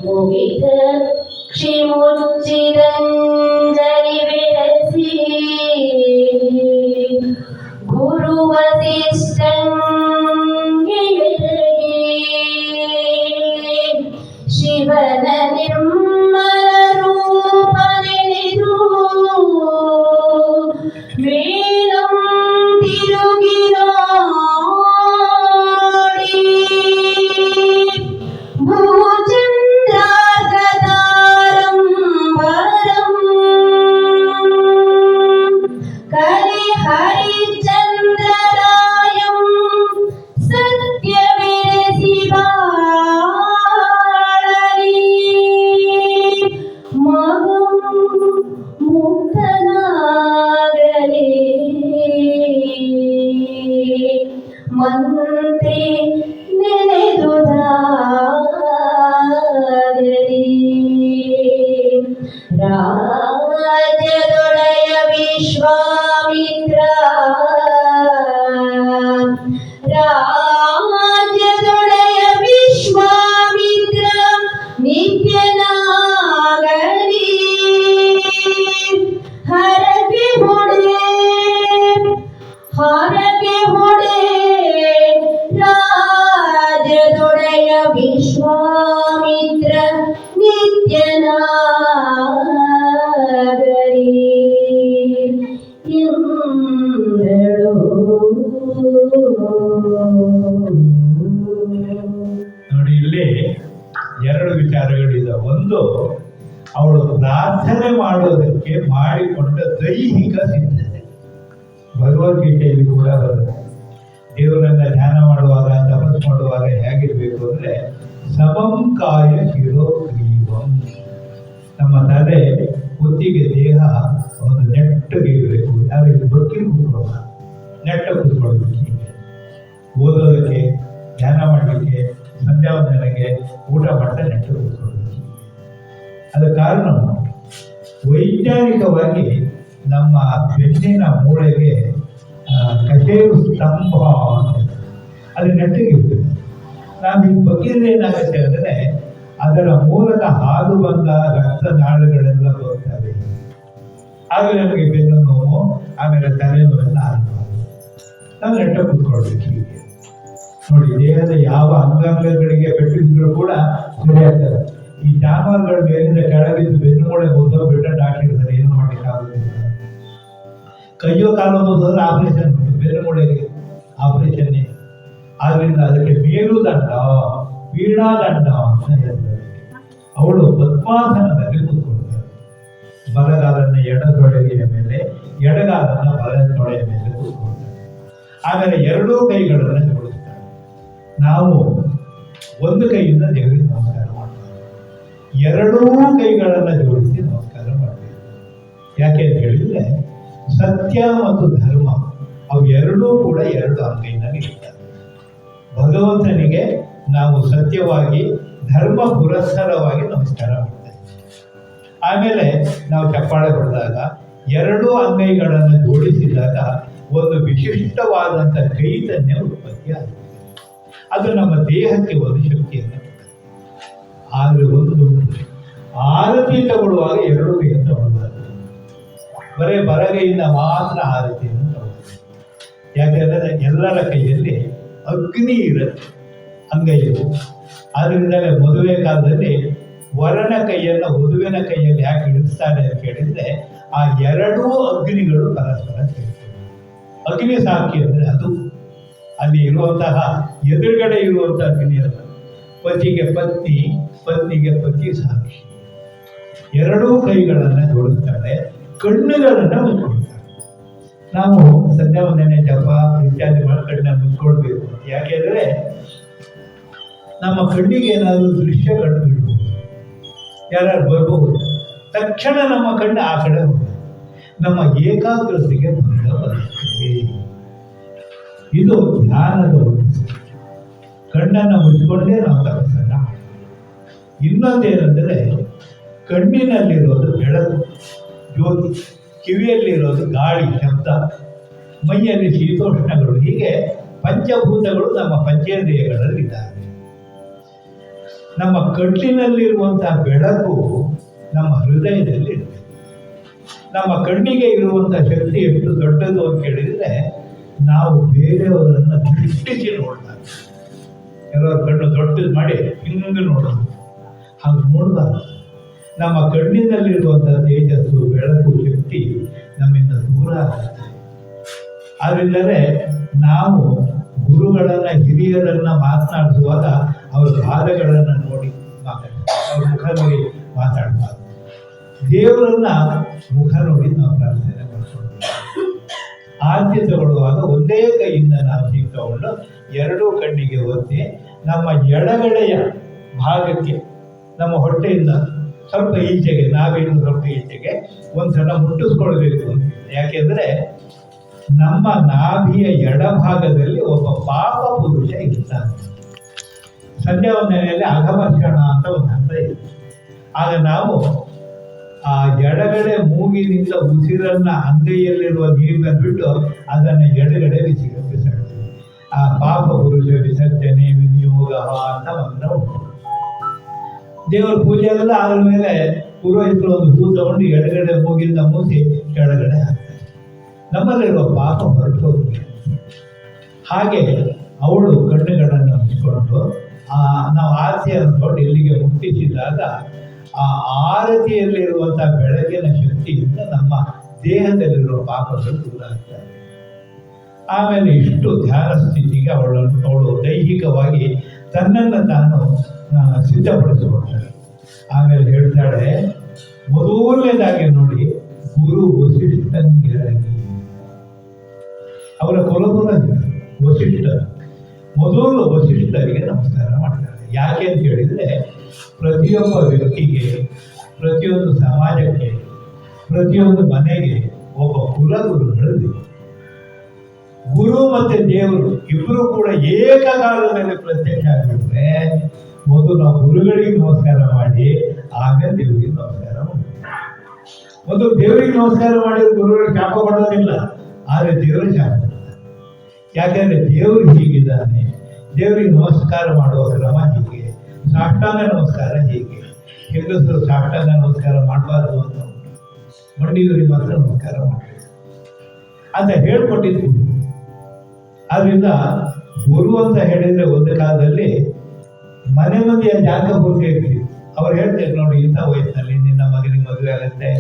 ಮುಗಿದ ಕ್ಷಿಮುಚ್ಚಿರಂಜಲಿ ಬೆಳೆಸಿ ಗುರು ವಸಿಷ್ಠಂಗೆ ಶಿವನ ನಿರ್ಮಲ ರೂಪ ನೆನೆದು ಮೇಲಂ ತಿರುಗಿ ನೋಡಿ ಭೂಚಂದ್ರಾರ್ಕದಾರಂಬರಂ ಕಲಿ ಹರಿಚಂದ್ರರಾಯಂ ಸತ್ಯ ವಿರಸಿ ಬಾಳಲಿ ರಾಜ್ಯದೊಡೆಯ ವಿಶ್ವಾಮಿತ್ರ ರಾಜ್ಯದೊಡೆಯ ವಿಶ್ವಾಮಿತ್ರ ನಿತ್ಯನಾಗಲಿ ಹರಕೆ ಹೊಡೆ ರಾಜ್ಯದೊಡೆಯ ವಿಶ್ವಾಮಿತ್ರ ನಿತ್ಯನಾಗಲಿ ಎಂದಳು. ನೋಡಿ, ಇಲ್ಲಿ ಎರಡು ವಿಚಾರಗಳಿದೆ. ಒಂದು, ಅವಳು ಪ್ರಾರ್ಥನೆ ಮಾಡೋದಕ್ಕೆ ಮಾಡಿಕೊಂಡ ದೈಹಿಕ ಸಿದ್ಧತೆ. ಭಗವದ್ಗೀತೆಯಲ್ಲಿ ಕೂಡ ಬರುತ್ತೆ, ದೇವರನ್ನ ಧ್ಯಾನ ಮಾಡುವಾಗ, ತಪಸ್ ಮಾಡುವಾಗ ಹೇಗಿರ್ಬೇಕು ಅಂದ್ರೆ ಸಮಂ ಕಾಯ ಶಿರೋಗ್ರೀವಂ. ನಮ್ಮ ತಲೆ ಹೊತ್ತಿಗೆ ದೇಹ ಒಂದು ನೆಟ್ಟಗೆ ಇರಬೇಕು. ಯಾರಿಗೆ ಬಕ್ಕಿ ಕೂತ್ಕೊಳ್ಳೋಣ, ನೆಟ್ಟ ಕೂತ್ಕೊಳ್ಬೇಕು. ಹೀಗೆ ಓದೋದಕ್ಕೆ, ಧ್ಯಾನ ಮಾಡಲಿಕ್ಕೆ, ಸಂಧ್ಯಾ ವಂದನೆಗೆ, ಊಟ ಮಾಡ್ತಾ ನೆಟ್ಟ ಕೂತ್ಕೊಳ್ಬೇಕು. ಅದ ಕಾರಣ ವೈಜ್ಞಾನಿಕವಾಗಿ ನಮ್ಮ ಬೆನ್ನಿನ ಮೂಳೆಗೆ ಕಶೇರು ಸ್ತಂಭ ಅಂತ ಅದು ನೆಟ್ಟಗಿರ್ತದೆ. ನಾವು ಈಗ ಬಗ್ಗಿದ್ರೆ ಏನಾಗುತ್ತೆ ಅಂದರೆ ಅದರ ಮೂಲಕ ಹಾದು ಬಂದ ರಕ್ತನಾಳಗಳೆಲ್ಲ ಬರ್ತವೆ. ಆಗ ನಮಗೆ ಬೆನ್ನು ನೋವು, ಆಮೇಲೆ ತಲೆನೋವೆಲ್ಲ ಆಗಬಾರ್ದು. ನಾವು ನೆಟ್ಟ ಕೂತ್ಕೊಳ್ಬೇಕು. ಹೀಗೆ ನೋಡಿ, ದೇಹದ ಯಾವ ಅಂಗಾಂಗಗಳಿಗೆ ಪೆಟ್ಟಿದ್ರು ಕೂಡ ಸರಿಯಾಗ್ತದೆ. ಈ ಜಾನುವಾರುಗಳ ಮೇಲಿಂದ ಕೆಳಗಿದ್ದು ಬೆನ್ನು ಮೂಳೆ ಮುರಿದೋಗ್ಬಿಟ್ರೆ ಡಾಕ್ಟರ್ ಇರ್ತಾರೆ, ಏನು ಮಾಡಲಿಕ್ಕಾಗುದಿಲ್ಲ. ಕೈಯೋ ಕಾಲು ಮುರಿದ್ರೆ ಆಪರೇಷನ್ ಉಂಟು, ಬೆನ್ನು ಮೂಳೆಗೆ ಆಪರೇಷನ್ನೇ. ಆದ್ರಿಂದ ಅದಕ್ಕೆ ಮೇರುದಂಡ, ವೀಣಾದಂಡ ಅಂತ ಹೇಳ್ತಾರೆ. ಅವಳು ಪದ್ಮಾಸನದಲ್ಲಿ ಕೂತ್ಕೊಳ್ತಾಳೆ. ಬಲಗಾಲನ್ನ ಎಡ ತೊಡೆಯ ಮೇಲೆ, ಎಡಗಾಲನ್ನ ಬಲ ತೊಡೆಯ ಮೇಲೆ ಕೂತ್ಕೊಳ್ತಾಳೆ. ಆಮೇಲೆ ಎರಡೂ ಕೈಗಳನ್ನು ಜೋಡಿಸ್ತಾಳೆ. ನಾವು ಒಂದು ಕೈಯಿಂದ ದೇವರಿಗೆ ನಮಸ್ಕಾರ ಮಾಡ್ತೇವೆ, ಎರಡೂ ಕೈಗಳನ್ನು ಜೋಡಿಸಿ ನಮಸ್ಕಾರ ಮಾಡಬೇಕು. ಯಾಕೆ ಅಂತ ಹೇಳಿದ್ರೆ ಸತ್ಯ ಮತ್ತು ಧರ್ಮ ಅವು ಎರಡೂ ಕೂಡ ಎರಡು ಅಂಗೈನಲ್ಲಿ ಇರ್ತವೆ. ಭಗವಂತನಿಗೆ ನಾವು ಸತ್ಯವಾಗಿ, ಧರ್ಮ ಪುರಸ್ಸರವಾಗಿ ನಮಸ್ಕಾರ ಮಾಡ್ತೇವೆ. ಆಮೇಲೆ ನಾವು ಚಪ್ಪಾಳೆ ಹೊಡೆದಾಗ ಎರಡೂ ಅಂಗೈಗಳನ್ನು ಜೋಡಿಸಿದಾಗ ಒಂದು ವಿಶಿಷ್ಟವಾದಂಥ ಚೈತನ್ಯ ಉತ್ಪತ್ತಿ ಆಗುತ್ತೆ. ಅದು ನಮ್ಮ ದೇಹಕ್ಕೆ ಒಂದು ಶಕ್ತಿಯನ್ನು ಕೊಡುತ್ತೆ. ಆದರೆ ಒಂದು ಆರತಿ ತಗೊಳ್ಳುವಾಗ ಎರಡೂ ಕೈಯನ್ನು ತಗೊಳ್ಬಾರ್ದು. ಬರೇ ಬಲಗೈಯಿಂದ ಮಾತ್ರ ಆರತಿಯನ್ನು ತಗೊಳ್ಬೇಕು. ಯಾಕೆಂದರೆ ಎಲ್ಲರ ಕೈಯಲ್ಲಿ ಅಗ್ನಿ ಇರುತ್ತೆ ಅಂಗೈಯಲ್ಲಿ. ಆದ್ದರಿಂದಲೇ ಮದುವೆ ಕಾಲದಲ್ಲಿ ವರನ ಕೈಯನ್ನು ವಧುವಿನ ಕೈಯಲ್ಲಿ ಯಾಕೆ ಇಳಿಸ್ತಾರೆ ಅಂತ ಕೇಳಿದರೆ ಆ ಎರಡೂ ಅಗ್ನಿಗಳು ಪರಸ್ಪರ ಸೇರ್ತವೆ. ಅಗ್ನಿ ಸಾಕ್ಷಿ ಅಂದರೆ ಅದು ಅಲ್ಲಿ ಇರುವಂತಹ ಎದುರುಗಡೆ ಇರುವಂಥ ಅಗ್ನಿ ಅಲ್ಲ. ಪತಿಗೆ ಪತ್ನಿ, ಪತ್ನಿಗೆ ಪತಿ ಸಾಕ್ಷಿ. ಎರಡೂ ಕೈಗಳನ್ನು ಜೋಡಿಸ್ತಾಳೆ, ಕಣ್ಣುಗಳನ್ನು ಮುಚ್ಕೊಳ್ತಾಳೆ. ನಾವು ಸಂಧ್ಯಾ ವಂದನೆ, ಜಪ ಇತ್ಯಾದಿ ಮಾಡಿ ಕಣ್ಣನ್ನು ಮುಚ್ಕೊಳ್ಬೇಕು. ಯಾಕೆಂದರೆ ನಮ್ಮ ಕಣ್ಣಿಗೆ ಏನಾದರೂ ದೃಶ್ಯ ಕಂಡು ಬಿಡ್ಬೋದು, ಯಾರು ಬರ್ಬಹುದು, ತಕ್ಷಣ ನಮ್ಮ ಕಣ್ಣು ಆ ಕಡೆ ಹೋಗುತ್ತೆ, ನಮ್ಮ ಏಕಾಗ್ರತೆಗೆ ಭಂಗ ಬರುತ್ತದೆ. ಇದು ಧ್ಯಾನದ ಉದ್ದೇಶ. ಕಣ್ಣನ್ನು ಮುಚ್ಚಿಕೊಂಡೇ ನಾವು ತಪಸ್ಸನ್ನು ಮಾಡ್ತೀವಿ. ಇನ್ನೊಂದೇನೆಂದರೆ ಕಣ್ಣಿನಲ್ಲಿರೋದು ಬೆಳಕು, ಜ್ಯೋತಿ, ಕಿವಿಯಲ್ಲಿರೋದು ಗಾಳಿ, ಶಬ್ದ, ಮೈಯಲ್ಲಿ ಶೀತೋಷ್ಣಗಳು, ಹೀಗೆ ಪಂಚಭೂತಗಳು ನಮ್ಮ ಪಂಚೇಂದ್ರಿಯಗಳಲ್ಲಿದ್ದಾವೆ. ನಮ್ಮ ಕಣ್ಣಿನಲ್ಲಿರುವಂತಹ ಬೆಳಕು ನಮ್ಮ ಹೃದಯದಲ್ಲಿ ಇರಬೇಕು. ನಮ್ಮ ಕಣ್ಣಿಗೆ ಇರುವಂಥ ಶಕ್ತಿ ಎಷ್ಟು ದೊಡ್ಡದು ಅಂತ ಕೇಳಿದರೆ ನಾವು ಬೇರೆಯವರನ್ನು ದೃಷ್ಟಿಸಿ ನೋಡ್ತಾರೆ. ಕೆಲವರು ಕಣ್ಣು ದೊಡ್ಡದು ಮಾಡಿ ಹಿಂಗೆ ನೋಡೋದು, ಹಾಗೆ ನೋಡಬಾರ್ದು. ನಮ್ಮ ಕಣ್ಣಿನಲ್ಲಿರುವಂಥ ತೇಜಸ್ಸು, ಬೆಳಕು, ಶಕ್ತಿ ನಮ್ಮಿಂದ ದೂರ ಆಗುತ್ತೆ. ಆದ್ದರಿಂದಲೇ ನಾವು ಗುರುಗಳನ್ನು, ಹಿರಿಯರನ್ನು ಮಾತನಾಡಿಸುವಾಗ ಅವರ ಪಾದಗಳನ್ನು ನೋಡಿ ಮಾತಾಡ್ತಾರೆ, ಅವ್ರ ಮುಖ ನೋಡಿ ಮಾತಾಡಬಾರ್ದು. ದೇವರನ್ನ ಮುಖ ನೋಡಿ ನಾವು ಪ್ರಾರ್ಥನೆ ಮಾಡ್ಕೊಳ್ತೀವಿ. ಆದ್ಯ ತಗೊಳ್ಳುವಾಗ ಒಂದೇ ಕೈಯಿಂದ ನಾವು ಹೀಗೆ ತಗೊಂಡು ಎರಡೂ ಕಣ್ಣಿಗೆ ಒತ್ತಿ ನಮ್ಮ ಎಡಗಡೆಯ ಭಾಗಕ್ಕೆ, ನಮ್ಮ ಹೊಟ್ಟೆಯಿಂದ ಸ್ವಲ್ಪ ಈಚೆಗೆ, ನಾವೇನು ಸ್ವಲ್ಪ ಈಚೆಗೆ ಒಂದ್ಸಲ ಮುಟ್ಟಿಸ್ಕೊಳ್ಬೇಕು ಅಂತ. ಯಾಕೆಂದರೆ ನಮ್ಮ ನಾಭಿಯ ಎಡಭಾಗದಲ್ಲಿ ಒಬ್ಬ ಪಾಪ ಪುರುಷ ಇರ್ತಾನೆ. ಸಂಧ್ಯಾ ವಂದನೆಯಲ್ಲಿ ಅಘಮರ್ಷಣ ಅಂತ ಒಂದು ಹಂತ ಇದೆ. ಆಗ ನಾವು ಆ ಎಡಗಡೆ ಮೂಗಿನಿಂದ ಉಸಿರನ್ನ ಅಂಗೈಯಲ್ಲಿರುವ ನೀರನ್ನ ಬಿಟ್ಟು ಅದನ್ನು ಎಡಗಡೆ ಬಿಸಾಡ್ತೀವಿ. ಆ ಪಾಪ ಪುರುಷ ವಿಸರ್ಜನೆ ವಿನಿಯೋಗ ಅಂತ ಮಂತ್ರ ಉಂಟು. ದೇವರ ಪೂಜೆ ಎಲ್ಲ ಆದ್ಮೇಲೆ ಪುರೋಹಿತರು ಒಂದು ಹೂ ತಗೊಂಡು ಎಡಗಡೆ ಮೂಗಿಂದ ಮೂಸಿ ಕೆಳಗಡೆ ಹಾಕ್ತಾರೆ. ನಮ್ಮಲ್ಲಿರುವ ಪಾಪ ಹೊರಟು ಹೋಗುತ್ತೆ. ಹಾಗೆ ಅವಳು ಕಣ್ಣುಗಳನ್ನು ಮುಚ್ಚಿಕೊಂಡು ನಾವು ಆರತಿಯನ್ನು ತೊಗೊಂಡು ಇಲ್ಲಿಗೆ ಮುಟ್ಟಿಸಿದಾಗ ಆ ಆರತಿಯಲ್ಲಿರುವಂಥ ಬೆಳಕಿನ ಶಕ್ತಿಯಿಂದ ನಮ್ಮ ದೇಹದಲ್ಲಿರುವ ಪಾಪಗಳು ದೂರ ಆಗ್ತವೆ. ಆಮೇಲೆ ಇಷ್ಟು ಧ್ಯಾನ ಸ್ಥಿತಿಗೆ ಅವಳು ದೈಹಿಕವಾಗಿ ತನ್ನನ್ನು ತಾನು ಸಿದ್ಧಪಡಿಸಿಕೊಳ್ತಾಳೆ. ಆಮೇಲೆ ಹೇಳ್ತಾಳೆ, ಮೊದಲನೇದಾಗಿ ನೋಡಿ, ಗುರು ವಸಿಷ್ಠನಿಗಾಗಿ ಅವರ ಕುಲಗುರು ವಸಿಷ್ಠರು ಮೊದಲು ವಸಿಷ್ಠರಿಗೆ ನಮಸ್ಕಾರ ಮಾಡ್ತಾರೆ. ಯಾಕೆ ಅಂತ ಹೇಳಿದರೆ, ಪ್ರತಿಯೊಬ್ಬ ವ್ಯಕ್ತಿಗೆ, ಪ್ರತಿಯೊಂದು ಸಮಾಜಕ್ಕೆ, ಪ್ರತಿಯೊಂದು ಮನೆಗೆ ಒಬ್ಬ ಕುಲಗುರುಗಳು. ಗುರು ಮತ್ತು ದೇವರು ಇಬ್ಬರು ಕೂಡ ಏಕಕಾಲದಲ್ಲಿ ಪ್ರತ್ಯಕ್ಷ ಆಗಿಬಿಟ್ರೆ ಮೊದಲು ನಾವು ಗುರುಗಳಿಗೆ ನಮಸ್ಕಾರ ಮಾಡಿ ಆಮೇಲೆ ದೇವರಿಗೆ ನಮಸ್ಕಾರ ಮಾಡಿ. ಮೊದಲು ದೇವರಿಗೆ ನಮಸ್ಕಾರ ಮಾಡಿದ್ರೆ ಗುರುಗಳಿಗೆ ಶಾಪ ಕೊಡೋದಿಲ್ಲ, ಆದರೆ ದೇವರು ಶಾಪ ಕೊಡ್ತಾರೆ. ಯಾಕೆಂದರೆ ದೇವರು ಹೀಗಿದ್ದಾನೆ, ದೇವರಿಗೆ ನಮಸ್ಕಾರ ಮಾಡುವ ಕ್ರಮ ಹೀಗೆ, ಸಾಷ್ಟಾಂಗ ನಮಸ್ಕಾರ ಹೀಗೆ. ಹೆಂಗಸರು ಸಾಷ್ಟಾಂಗ ನಮಸ್ಕಾರ ಮಾಡಬಾರ್ದು ಅಂತ ಉಂಟು, ಮಂಡಿಯವರಿಗೆ ಮಾತ್ರ ನಮಸ್ಕಾರ ಮಾಡಬೇಕು ಅಂತ ಹೇಳ್ಕೊಟ್ಟಿದ್ದು ಗುರು. ಆದ್ರಿಂದ ಗುರು ಅಂತ ಹೇಳಿದ್ರೆ ಒಂದು ಕಾಲದಲ್ಲಿ ಮನೆ ಮಂದಿಯ ಜಾಗ ಪೂರ್ತಿ ಇರ್ತೀವಿ. ಅವ್ರು ಹೇಳ್ತಾರೆ, ನೋಡಿ ಇಂಥ ವಯಸ್ಸಿನಲ್ಲಿ ನಿನ್ನ ಮಗನಿಗೆ ಮದುವೆ ಆಗುತ್ತೆ,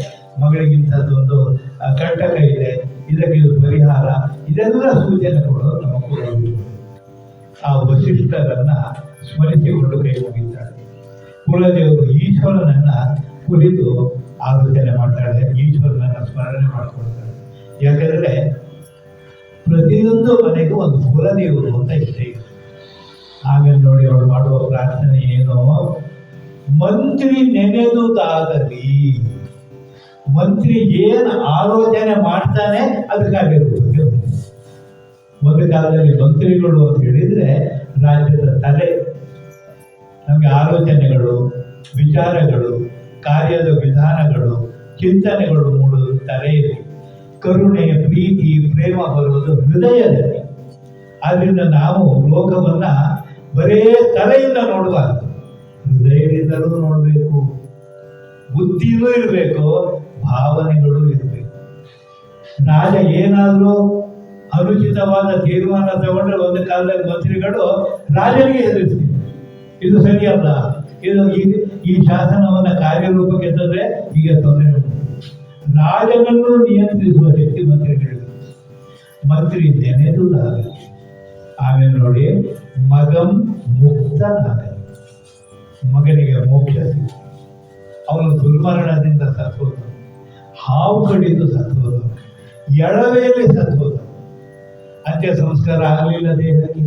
ಮಗಳಿಗೆ ಇಂಥದ್ದೊಂದು ಕಂಟಕ ಇದೆ, ಇದಕ್ಕೆ ಇದು ಪರಿಹಾರ, ಇದೆಲ್ಲ ಸೂಚನೆ ಕೊಡೋದು ನಮ್ಮ ಕುಲಗುರು. ಆ ವಸಿಷ್ಠರನ್ನ ಸ್ಮರಿಸಿಕೊಂಡು ಕೈ ಮುಗಿತಾಳೆ. ಕುಲದೇವರು ಈಶ್ವರನನ್ನ ಕುರಿತು ಆಲೋಚನೆ ಮಾಡ್ತಾಳೆ, ಈಶ್ವರನನ್ನ ಸ್ಮರಣೆ ಮಾಡ್ಕೊಳ್ತಾಳೆ. ಯಾಕಂದ್ರೆ ಪ್ರತಿಯೊಂದು ಮನೆಗೂ ಒಂದು ಕುಲದೇವರು ಅಂತ ಇಷ್ಟೇ ಇದೆ. ಆಮೇಲೆ ನೋಡಿ ಅವಳು ಮಾಡುವ ಪ್ರಾರ್ಥನೆ ಏನೋ, ಮಂತ್ರಿ ನೆನೆದುದಾಗಲಿ. ಮಂತ್ರಿ ಏನು ಆಲೋಚನೆ ಮಾಡ್ತಾನೆ ಅದಕ್ಕಾಗಿರ್ಬೋದು. ಒಂದು ಕಾಲದಲ್ಲಿ ಮಂತ್ರಿಗಳು ಅಂತ ಹೇಳಿದ್ರೆ ರಾಜ್ಯದ ತಲೆ. ನಮಗೆ ಆಲೋಚನೆಗಳು, ವಿಚಾರಗಳು, ಕಾರ್ಯದ ವಿಧಾನಗಳು, ಚಿಂತನೆಗಳು ಮೂಡೋದು ತಲೆಯಲ್ಲಿ. ಕರುಣೆ, ಪ್ರೀತಿ, ಪ್ರೇಮ ಬರುವುದು ಹೃದಯದಲ್ಲಿ. ಆದ್ರಿಂದ ನಾವು ಲೋಕವನ್ನ ಬರೇ ತಲೆಯಿಂದ ನೋಡಬಾರ್ದು, ಹೃದಯದಿಂದಲೂ ನೋಡಬೇಕು. ಬುದ್ಧಿನೂ ಇರಬೇಕು, ಭಾವನೆಗಳು ಇರಬೇಕು. ರಾಜ ಏನಾದರೂ ಅನುಚಿತವಾದ ತೀರ್ಮಾನ ತಗೊಂಡ್ರೆ ಒಂದು ಕಾಲದಲ್ಲಿ ಮಂತ್ರಿಗಳು ರಾಜನಿಗೆ ಹೆದರಿಸ್ತಾರೆ, ಇದು ಸರಿಯಲ್ಲ, ಇದು ಈ ಶಾಸನವನ್ನ ಕಾರ್ಯರೂಪಕ್ಕೆ ತಂದ್ರೆ ಈಗ ತೊಂದರೆ ಉಂಟು. ರಾಜನನ್ನು ನಿಯಂತ್ರಿಸುವ ಶಕ್ತಿ ಮಂತ್ರಿಗಳಿಗೆ. ಮಂತ್ರಿ ನೆನೆದುದಾಗಲಿ. ಆಮೇಲೆ ನೋಡಿ, ಮಗಂ ಮುಕ್ತನಾಗಲಿ. ಮಗನಿಗೆ ಮೋಕ್ಷ ಸಿಗ್ತದೆ. ಅವನು ದುರ್ಮರಣದಿಂದ ಸತ್ತೋದ, ಹಾವು ಕಡಿದು ಸತ್ತೋದ, ಎಳವೆಯಲ್ಲಿ ಸತ್ತೋದ. ಅಂತ್ಯ ಸಂಸ್ಕಾರ ಆಗಲಿಲ್ಲ ದೇಹಕ್ಕೆ.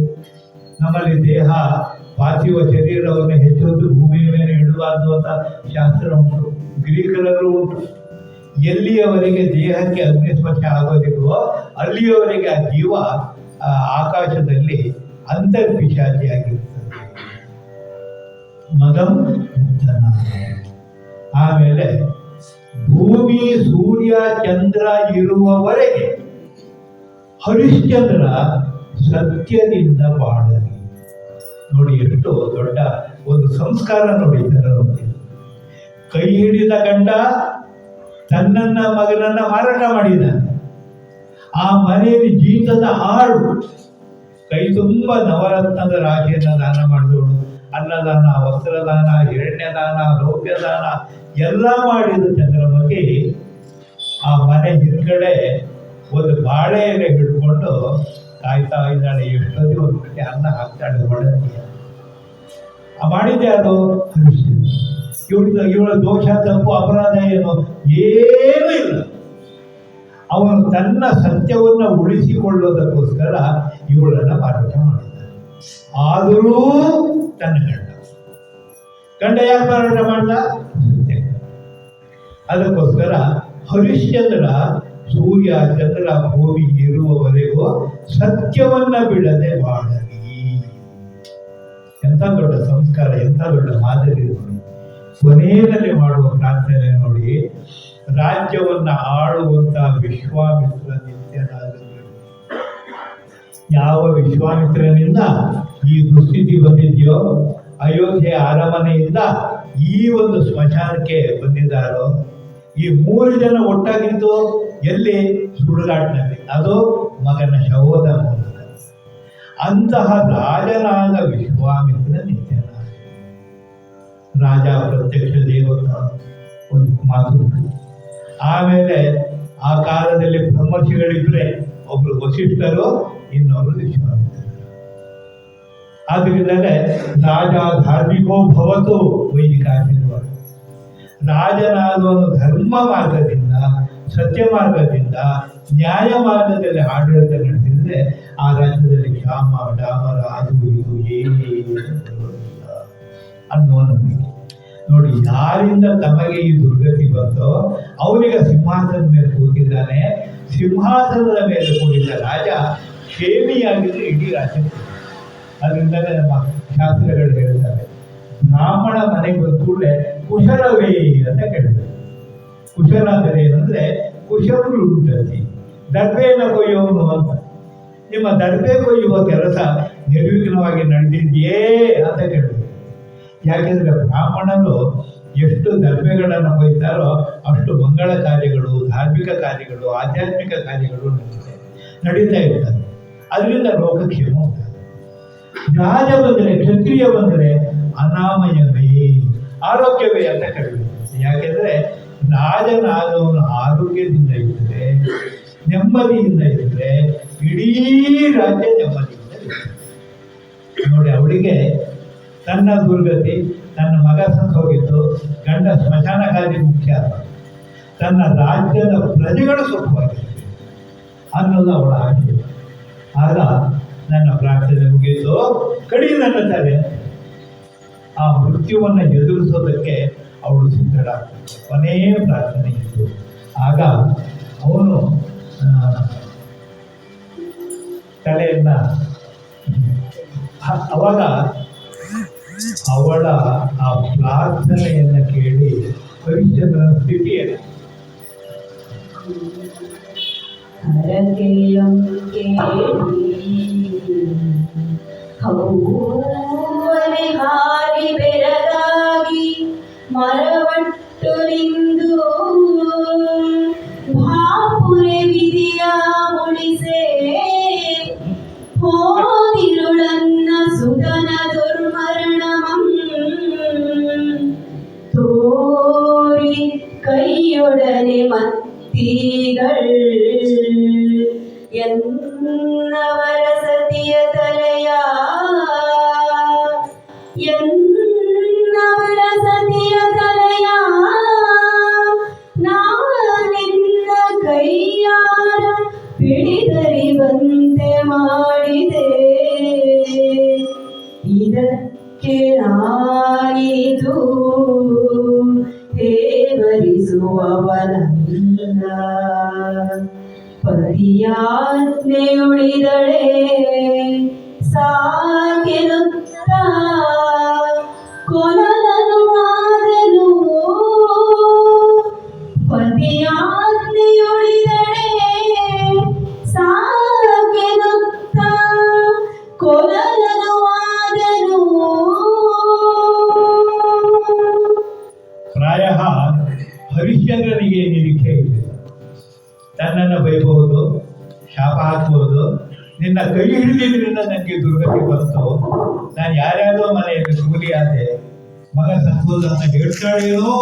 ನಮ್ಮಲ್ಲಿ ದೇಹ ಪಾರ್ಥಿವ ಶರೀರವನ್ನು ಹೆಚ್ಚೊತ್ತು ಭೂಮಿಯ ಮೇಲೆ ಇಡಬಾರ್ದು ಅಂತ ಶಾಸ್ತ್ರ ಉಂಟು, ಗ್ರೀಕರಲ್ಲೂ ಉಂಟು. ಎಲ್ಲಿಯವರೆಗೆ ದೇಹಕ್ಕೆ ಅಗ್ನಿಸ್ಪರ್ಶ ಆಗೋದಿಲ್ವೋ ಅಲ್ಲಿಯವರೆಗೆ ಆ ಜೀವ ಆಕಾಶದಲ್ಲಿ ಅಂತರ್ಪಿಶಾಚಿಯಾಗಿರ್ತದೆ. ಮಗಂ ಮುಕ್ತನ. ಆಮೇಲೆ ಭೂಮಿ, ಸೂರ್ಯ, ಚಂದ್ರ ಇರುವವರೆಗೆ ಹರಿಶ್ಚಂದ್ರ ಸತ್ಯದಿಂದ ಬಾಳಲಿ. ನೋಡಿ ಎಷ್ಟು ದೊಡ್ಡ ಒಂದು ಸಂಸ್ಕಾರ ನೋಡಿ. ಕೈ ಹಿಡಿದ ಗಂಡ ತನ್ನನ್ನ ಮಗನನ್ನ ಮಾರಾಟ ಮಾಡಿದ್ದಾನೆ. ಆ ಮನೆಯಲ್ಲಿ ಜೀತದ ಆಳು ಕೈ ತುಂಬ ನವರತ್ನದ ರಾಶಿಯನ್ನು ದಾನ ಮಾಡಿದವಳು. ಅನ್ನದಾನ, ವಸ್ತ್ರದಾನ, ಹಿರಣ್ಯದಾನ, ರೌಪ್ಯದಾನ ಎಲ್ಲ ಮಾಡಿದ ಚಂದ್ರಮುಖಿ ಆ ಮನೆ ಹಿಂದ್ಗಡೆ ಒಂದು ಬಾಳೆ ಎಲೆ ಹಿಡ್ಕೊಂಡು ಕಾಯ್ತಾ ಇದ್ದಾಳೆ. ಎಷ್ಟೊತ್ತಿ ಒಂದು ಕಡೆ ಅನ್ನ ಹಾಕ್ತಾಳೆ ಒಳಗೆ. ಮಾಡಿದ್ದೆ ಅದು ಇವಳ ದೋಷ, ತಪ್ಪು, ಅಪರಾಧ ಏನೋ ಏನೂ ಇಲ್ಲ. ಅವನು ತನ್ನ ಸತ್ಯವನ್ನು ಉಳಿಸಿಕೊಳ್ಳೋದಕ್ಕೋಸ್ಕರ ಇವಳನ್ನ ಮಾರಾಟ ಮಾಡಿದ್ದಾನೆ. ಆದರೂ ತನ್ನ ಗಂಡ ಯಾಕೆ ಮಾರಾಟ ಮಾಡ್ದ? ಸತ್ಯ. ಅದಕ್ಕೋಸ್ಕರ ಹರಿಶ್ಚಂದ್ರ ಸೂರ್ಯ, ಚಂದ್ರ, ಭೂಮಿ ಇರುವವರೆಗೂ ಸತ್ಯವನ್ನ ಬಿಡದೆ ಬಾಳಲಿ. ಎಂಥ ದೊಡ್ಡ ಸಂಸ್ಕಾರ, ಎಂಥ ದೊಡ್ಡ ಮಾದರಿ. ಕೊನೆಯಲ್ಲಿ ಮಾಡುವ ಪ್ರಾರ್ಥನೆ ನೋಡಿ, ರಾಜ್ಯವನ್ನ ಆಳುವಂತ ವಿಶ್ವಾಮಿತ್ರ ನಿತ್ಯನಾಗಲಿ. ಯಾವ ವಿಶ್ವಾಮಿತ್ರನಿಂದ ಈ ದುಸ್ಥಿತಿ ಬಂದಿದೆಯೋ, ಅಯೋಧ್ಯೆ ಅರಮನೆಯಿಂದ ಈ ಒಂದು ಸ್ಮಶಾನಕ್ಕೆ ಬಂದಿದ್ದಾರೋ, ಈ 3 ಜನ ಒಟ್ಟಾಗಿದ್ದು ಎಲ್ಲಿ? ಸುಡುಗಾಡಿನಲ್ಲಿ, ಅದು ಮಗನ ಶವದ ಮೂಲಕ. ಅಂತಹ ರಾಜನಾದ ವಿಶ್ವಾಮಿತ್ರ ನಿತ್ಯನಾದ. ರಾಜ ಪ್ರತ್ಯಕ್ಷ ದೇವತ ಒಂದು ಮಾತು. ಆಮೇಲೆ ಆ ಕಾಲದಲ್ಲಿ ಬ್ರಹ್ಮರ್ಷಿಗಳಿದ್ರೆ, ಒಬ್ರು ವಸಿಷ್ಠರು, ಇನ್ನೊಬ್ರು ವಿಶ್ವಾಮಿತ್ರ. ಆದ್ರಿಂದಲೇ ರಾಜ ಧಾರ್ಮಿಕೋ ಭವತು ವೈದಿಕ ಆಶೀರ್ವಾದ. ರಾಜನಾದವನು ಧರ್ಮ ಮಾರ್ಗದಿಂದ, ಸತ್ಯ ಮಾರ್ಗದಿಂದ, ನ್ಯಾಯ ಮಾರ್ಗದಲ್ಲಿ ಆಡಳಿತ ನಡೆಸಿದ್ರೆ ಆ ರಾಜ್ಯದಲ್ಲಿ ಕ್ಷಾಮ ಡಾಮರ ಅದು ಇದು ಏನು ಅನ್ನುವ ನಂಬಿಕೆ. ನೋಡಿ, ಯಾರಿಂದ ತಮಗೆ ಈ ದುರ್ಗತಿ ಬಂತೋ ಅವನಿಗೆ ಸಿಂಹಾಸನದ ಮೇಲೆ ಕೂತಿದ್ದಾನೆ. ಸಿಂಹಾಸನದ ಮೇಲೆ ಕೂಡಿದ್ದ ರಾಜ ಕ್ಷೇಮಿಯಾಗಿದ್ರೆ ಇಡೀ ರಾಜ್ಯ. ಅದರಿಂದಲೇ ನಮ್ಮ ಶಾಸ್ತ್ರಗಳು ಹೇಳ್ತಾರೆ, ಬ್ರಾಹ್ಮಣ ಮನೆಗೆ ಬಂದ ಕೂಡಲೇ ಕುಶಲವೇ ಅಂತ ಕೇಳ್ತಾರೆ. ಕುಶಲ ಅಂದರೆ ಏನಂದ್ರೆ ಕುಶಲು ಉಂಟತಿ, ದರ್ಬೆಯನ್ನು ಕೊಯ್ಯೋನು ಅಂತ. ನಿಮ್ಮ ದರ್ಬೆ ಕೊಯ್ಯುವ ಕೆಲಸ ನಿರ್ವಿಘ್ನವಾಗಿ ನಡೆದಿದೆಯೇ ಅಂತ ಕೇಳಿದ್ರು. ಯಾಕೆಂದ್ರೆ ಬ್ರಾಹ್ಮಣರು ಎಷ್ಟು ದರ್ಬೆಗಳನ್ನು ಕೊಯ್ತಾರೋ ಅಷ್ಟು ಮಂಗಳ ಕಾರ್ಯಗಳು, ಧಾರ್ಮಿಕ ಕಾರ್ಯಗಳು, ಆಧ್ಯಾತ್ಮಿಕ ಕಾರ್ಯಗಳು ನಡೀತಾ ಇರ್ತದೆ. ಅದರಿಂದ ಲೋಕಕ್ಷೇಮ ಉಂಟಾಗ. ರಾಜ ಬಂದರೆ, ಕ್ಷತ್ರಿಯ ಬಂದರೆ ಅನಾಮಯವೇ, ಆರೋಗ್ಯವೇ ಅಂತ ಕೇಳಬೇಕು. ಯಾಕೆಂದ್ರೆ ರಾಜನಾದವನು ಆರೋಗ್ಯದಿಂದ ಇದ್ದರೆ, ನೆಮ್ಮದಿಯಿಂದ ಇದ್ದರೆ ಇಡೀ ರಾಜ್ಯ ನೆಮ್ಮದಿಯಿಂದ ಇರ್ತದೆ. ನೋಡಿ, ಅವಳಿಗೆ ತನ್ನ ದುರ್ಗತಿ, ತನ್ನ ಮಗ ಸತ್ತು ಹೋಗಿದ್ದು, ಗಂಡ ಸ್ಮಶಾನಕಾರಿ ಮುಖ್ಯ ಅಲ್ಲ, ತನ್ನ ರಾಜ್ಯದ ಪ್ರಜೆಗಳು ಸುಖವಾಗಿರ್ತಾರೆ ಅನ್ನೋದು ಅವಳ ಆಶಯ. ಆಗ ನನ್ನ ಪ್ರಾರ್ಥನೆ ಮುಗಿಯಿತು, ಕಡಿ ನನ್ನ ತಲೆ. ಆ ಮೃತ್ಯುವನ್ನು ಎದುರಿಸೋದಕ್ಕೆ ಅವಳು ಸಿದ್ಧಳಾಗ್ತಾಳೆ. ಕೊನೆಯ ಪ್ರಾರ್ಥನೆ ಇತ್ತು. ಆಗ ಅವನು ತಲೆಯನ್ನ, ಅವಾಗ ಅವಳ ಆ ಪ್ರಾರ್ಥನೆಯನ್ನು ಕೇಳಿ ಹರಿಶ್ಚಂದ್ರನ ಸ್ಥಿತಿಯನ್ನು ಹಾರಿ ಬೆರಗಾಗಿ ಮರವಟ್ಟು ನಿಂದು ಭಾಪುರೆ ವಿಧಿಯ ಮುಳಿಸೆ ಹೋದಿರುಳನ್ನ ಸುತನ ದುರ್ಮರಣಮಂ ತೋರಿ ಕೈಯೊಡನೆ ಮತ್ತಿಗಳ್ ಎನ್ನವರ ಸತಿಯ ತಲೆಯ ಎನ್ನವರ ಸತಿಯ ತಲೆಯ ನಾನಿನ್ನ ಕೈಯಾರ ಪಿಡಿದರಿವಂತೆ ಮಾಡಿದೆ. ಇದಕ್ಕೆ ನಾನಿದು ಹೇವರಿಸುವವನಲ್ಲ. ಪರಿಯಾಜ್ಞೆಯುಳಿದಳೆ ಸಾಕೆನುತ್ತ ಕೊಲಲನು ಆದನು. ಪತಿಯಾಜ್ಞೆಯುಳಿದಳೆ ಸಾಕೆನುತ್ತ ಕೊಲಲನು ಆದನು. ಪ್ರಾಯ ಹರಿಶ್ಚಂದ್ರನಿಗೆ ನಿರೀಕ್ಷೆ ಇದೆ. ತನ್ನನ್ನು ಬೈಬಹುದು, ಶಾಪ ಹಾಕಬಹುದು, ನಿನ್ನ ಕೈ ಹಿಡಿದಿದ್ರಿಂದ ನನಗೆ ದುರ್ಗತಿ ಬಂತು, ನಾನು ಯಾರ್ಯಾರೋ ಮನೆಯಲ್ಲಿ ಕೂಲಿ ಆದೆ, ಮಗ ಸತ್ತೋದನ್ನ ಹೇಳ್ತಾಳೇನೋ